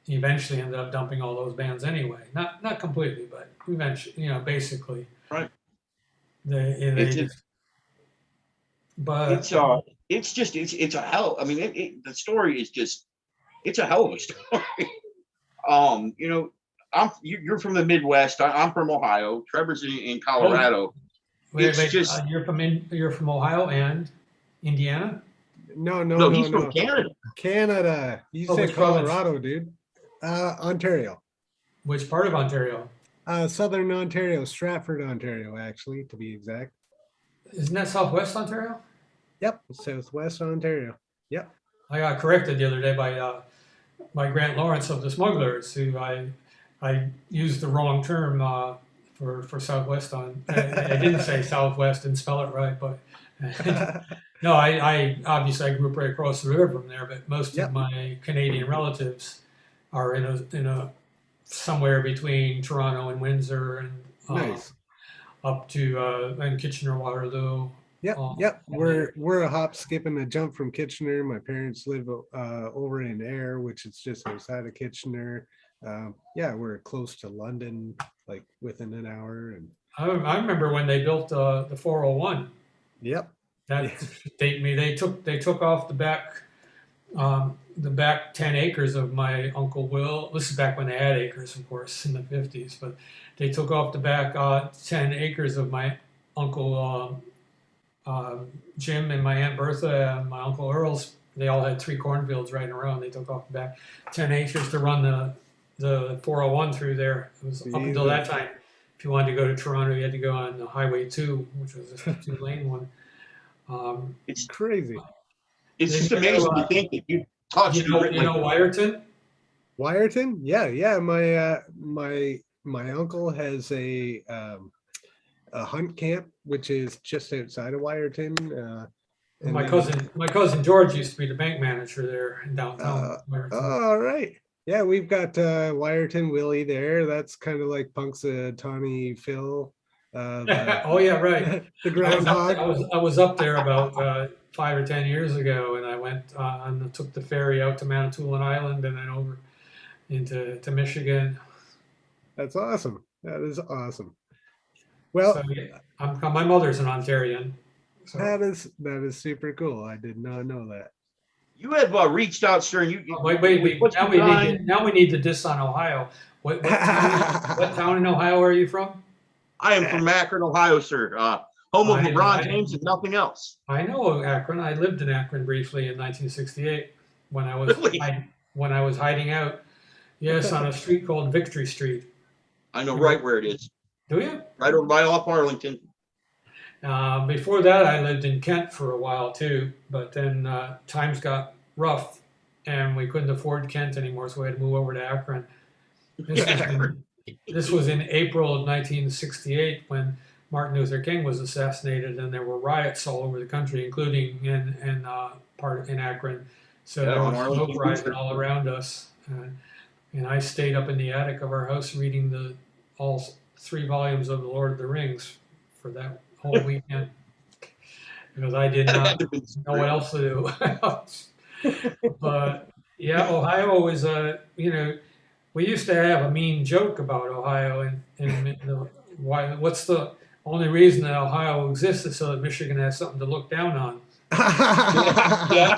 eventually ended up dumping all those bands anyway. Not completely, but eventually, basically. Right. They just, but it's a hell. I mean, the story is just, it's a hell of a story. You're from the Midwest. I'm from Ohio. Trevor's in Colorado. Wait, you're from Ohio and Indiana? No, he's from Canada. Canada. You said Colorado, dude. Ontario. Which part of Ontario? Southern Ontario, Stratford, Ontario, actually, to be exact. Isn't that Southwest Ontario? Yep, Southwest Ontario. Yep. I got corrected the other day by Grant Lawrence of the Smugglers, who I used the wrong term for Southwest on. I didn't say Southwest and spell it right, but no, I obviously I grew up right across the river from there, but most of my Canadian relatives are in a somewhere between Toronto and Windsor and nice. Up to and Kitchener, Waterloo. Yep. We're a hop, skip, and a jump from Kitchener. My parents live over in Ayr, which is just outside of Kitchener. We're close to London, like within an hour. And I remember when they built the 401. Yep. That date me. They took off the back 10 acres of my Uncle Will. This is back when they had acres, of course, in the 50s. But they took off the back 10 acres of my Uncle Jim and my Aunt Bertha and my Uncle Earl's. They all had 3 cornfields right in a row, and they took off the back 10 acres to run the 401 through there. It was up until that time. If you wanted to go to Toronto, you had to go on the Highway 2, which was a 2-lane one. It's crazy. It's just amazing to think that you touched. You know Wyerton? Wyerton? Yeah. My uncle has a hunt camp, which is just outside of Wyerton. My cousin George used to be the bank manager there in downtown. All right. Yeah, we've got Wyerton Willie there. That's kind of like Punxsutawney Phil. Oh yeah, right. The groundhog. I was up there about 5 or 10 years ago, and I went and took the ferry out to Manitoulin Island and then over into Michigan. That's awesome. That is awesome. Well, so, my mother's an Ontarian. So. That is super cool. I did not know that. You have reached out, sir. And Wait. what you've done- Now we need to diss on Ohio. What town in Ohio are you from? I am from Akron, Ohio, sir. Home of LeBron James and nothing else. I know Akron. I lived in Akron briefly in 1968 when I was Really? when I was hiding out. Yes, on a street called Victory Street. I know right where it is. Do you? Right over by off Arlington. Before that, I lived in Kent for a while too, but then times got rough and we couldn't afford Kent anymore, so we had to move over to Akron. This was in April of 1968 when Martin Luther King was assassinated, and there were riots all over the country, including in Akron. So there was smoke rising all around us, and I stayed up in the attic of our house reading all 3 volumes of The Lord of the Rings for that whole weekend because I did not know what else to do. But yeah, Ohio was we used to have a mean joke about Ohio, and what's the only reason that Ohio exists is so that Michigan has something to look down on. Yeah,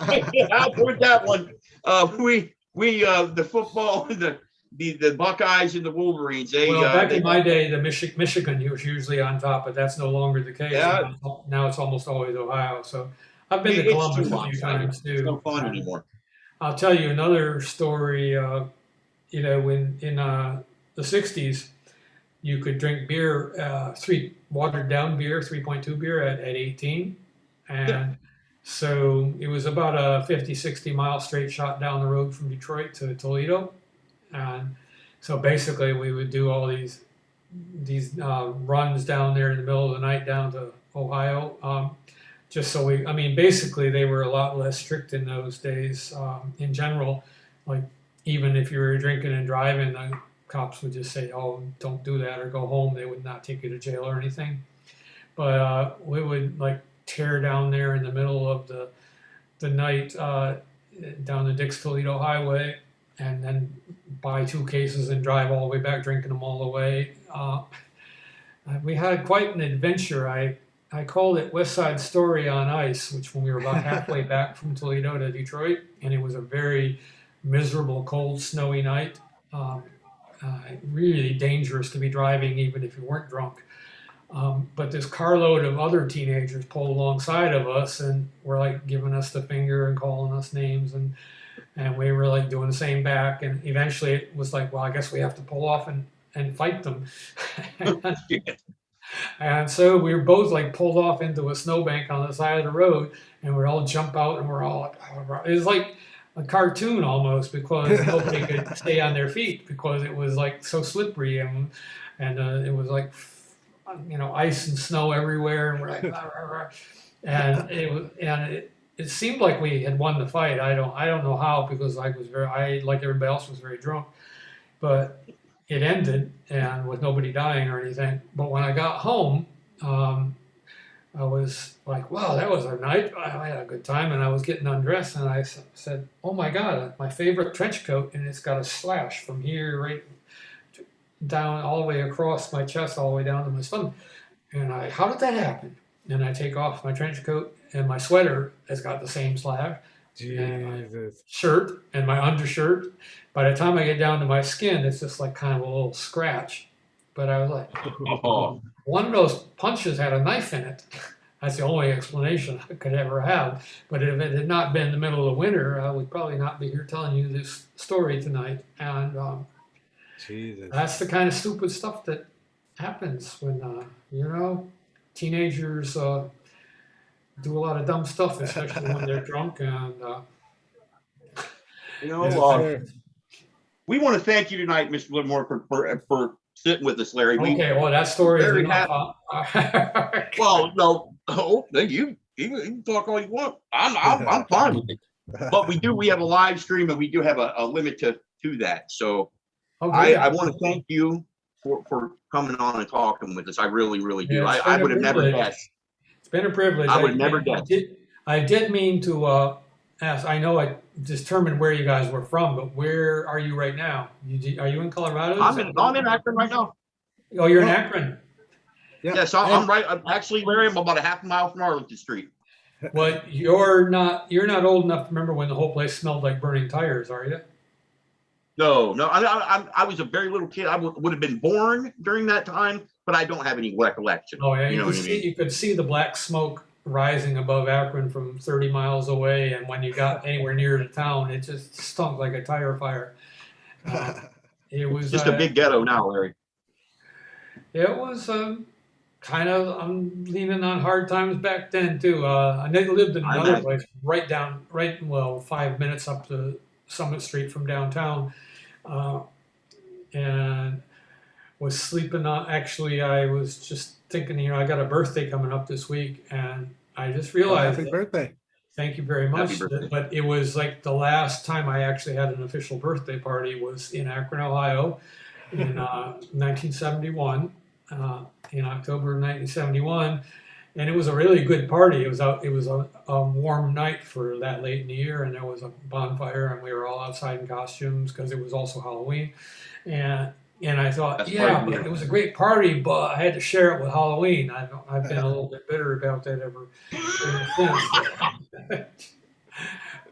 I've heard that one. The football, the Buckeyes and the Wolverines. Back in my day, the Michigan was usually on top, but that's no longer the case. Yeah. Now it's almost always Ohio. So I've been to Columbus a few times too. It's no fun anymore. I'll tell you another story. When in the 60s, you could drink beer, watered down beer, 3.2 beer at 18. And so it was about a 50, 60 mile straight shot down the road from Detroit to Toledo. And so basically we would do all these runs down there in the middle of the night down to Ohio. Basically they were a lot less strict in those days in general. Like even if you were drinking and driving, the cops would just say, "Oh, don't do that," or go home. They would not take you to jail or anything. But we would tear down there in the middle of the night down the Dix-Toledo highway, and then buy 2 cases and drive all the way back, drinking them all the way. We had quite an adventure. I called it West Side Story on Ice, which when we were about halfway back from Toledo to Detroit, and it was a very miserable, cold, snowy night. Really dangerous to be driving even if you weren't drunk. But this carload of other teenagers pulled alongside of us and were giving us the finger and calling us names, and we were doing the same back. And eventually it was well, I guess we have to pull off and fight them. And so we were both pulled off into a snowbank on the side of the road, and we're all jump out, and we're all it was like a cartoon almost, because nobody could stay on their feet because it was so slippery, and it was ice and snow everywhere, and we're and it seemed like we had won the fight. I don't know how, because I like everybody else was very drunk, but it ended and with nobody dying or anything. But when I got home, I was wow, that was a night. I had a good time, and I was getting undressed, and I said, "Oh my God, my favorite trench coat, and it's got a slash from here right down all the way across my chest, all the way down to my stomach." And how did that happen? And I take off my trench coat, and my sweater has got the same slash. Jesus. Shirt and my undershirt. By the time I get down to my skin, it's just kind of a little scratch. But I was one of those punches had a knife in it. That's the only explanation I could ever have. But if it had not been the middle of winter, I would probably not be here telling you this story tonight. And Jesus. That's the kind of stupid stuff that happens when, teenagers do a lot of dumb stuff, especially when they're drunk. And we want to thank you tonight, Mr. Livermore, for sitting with us, Larry. Okay, well, that story is enough. Well, no, you can talk all you want. I'm fine with it. But we have a live stream, and we do have a limit to that. So I want to thank you for coming on and talking with us. I really, really do. I would have never guessed. It's been a privilege. I would have never guessed. I did mean to ask. I know I determined where you guys were from, but where are you right now? Are you in Colorado? I'm in Akron right now. Oh, you're in Akron. Yeah. Yes, I'm right. Actually, Larry, I'm about a half a mile from Arlington Street. Well, you're not old enough to remember when the whole place smelled like burning tires, are you? No, no, I was a very little kid. I would have been born during that time, but I don't have any recollection. Oh yeah, You know what I mean? you could see the black smoke rising above Akron from 30 miles away, and when you got anywhere near the town, it just stunk like a tire fire. Uh, it It's was just a big ghetto now, Larry. it was kind of, I'm leaning on hard times back then too. I lived in I another imagine. place well 5 minutes up to Summit Street from downtown, uh, and was sleeping on. Actually, I was just thinking, I got a birthday coming up this week, and I just Oh, realized happy that, birthday. thank you very Happy much. birthday. But it was like the last time I actually had an official birthday party was in Akron, Ohio, in 1971, in October of 1971, and it was a really good party. It was a warm night for that late in the year, and there was a bonfire, and we were all outside in costumes because it was also Halloween, and I thought, That's part yeah, of but the it was a great party, but I had to share it with Halloween. I've been a little bit bitter about that ever since.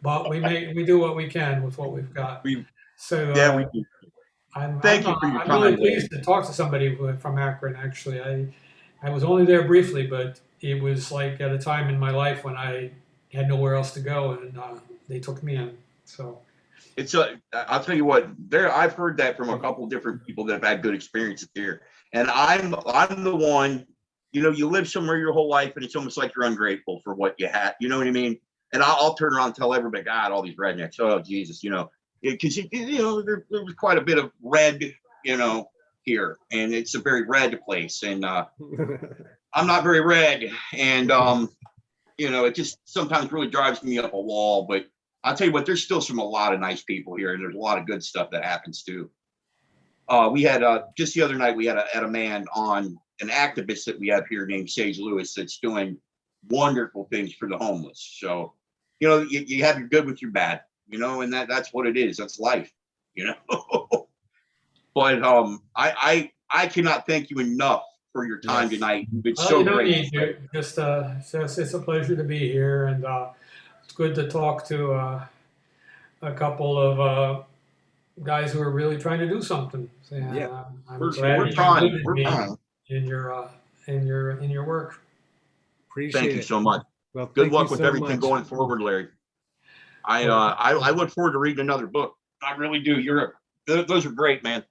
But we do what we can with what we've got. we So yeah, we do. Thank you for your I'm really time, Larry. pleased to talk to somebody from Akron. Actually, I was only there briefly, but it was like at a time in my life when I had nowhere else to go, and they took me in. So I'll tell you what, I've heard that from a couple of different people that have had good experiences here. And I'm the one, you live somewhere your whole life and it's almost like you're ungrateful for what you had. You know what I mean? And I'll turn around and tell everybody, God, all these rednecks, oh Jesus, because there was quite a bit of red, here, and it's a very red place. And I'm not very red. And it just sometimes really drives me up a wall. But I'll tell you what, there's still a lot of nice people here, and there's a lot of good stuff that happens too. We had just the other night, we had a man on, an activist that we have here named Sage Lewis, that's doing wonderful things for the homeless. So, you have your good with your bad, and that's what it is. That's life, you know. But I cannot thank you enough for your time Yes. tonight. You've been well, so you don't great. need to. It's a pleasure to be here, and it's good to talk to a couple of guys who are really trying to do something. And Yeah. I'm We're, glad we're you trying. included We're me trying. in your work. Appreciate Thank you it. so much. Well, Good thank you luck with so everything much. going forward, Larry. Well, I look forward to reading another book. I really do. Those are great, man.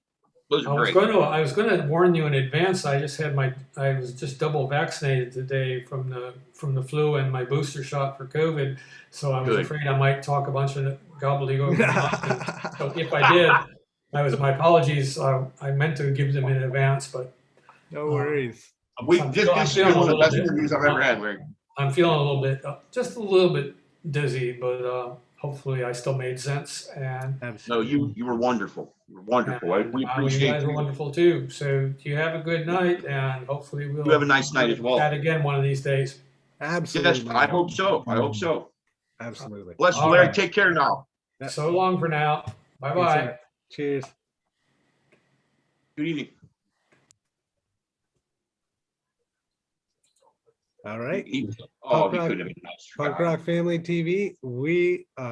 Those are great. I was going to warn you in advance. I was just double vaccinated today from the flu and my booster shot for COVID. So I was Good. afraid I might talk a bunch of gobbledygook nonsense. So if I did, my apologies. I meant to give them in advance, but No worries. I'm This I'm has been feeling a one of the little best bit. interviews I've ever had, Larry. I'm feeling a little bit, just a little bit dizzy, but hopefully I still made sense. And No, Absolutely. you were wonderful. You were wonderful. We well, you appreciate guys are you. wonderful too. So you have a good night, and hopefully You have a we'll nice night as well. chat again one of these days. Yes, Absolutely. I hope so. I hope so. Absolutely. Bless you, All Larry. right. Take care now. Yeah. So long for now. Bye Peace bye. out. Cheers. Good evening. All right. He Punk couldn't Rock, have been nicer. Punk Rock Family TV. We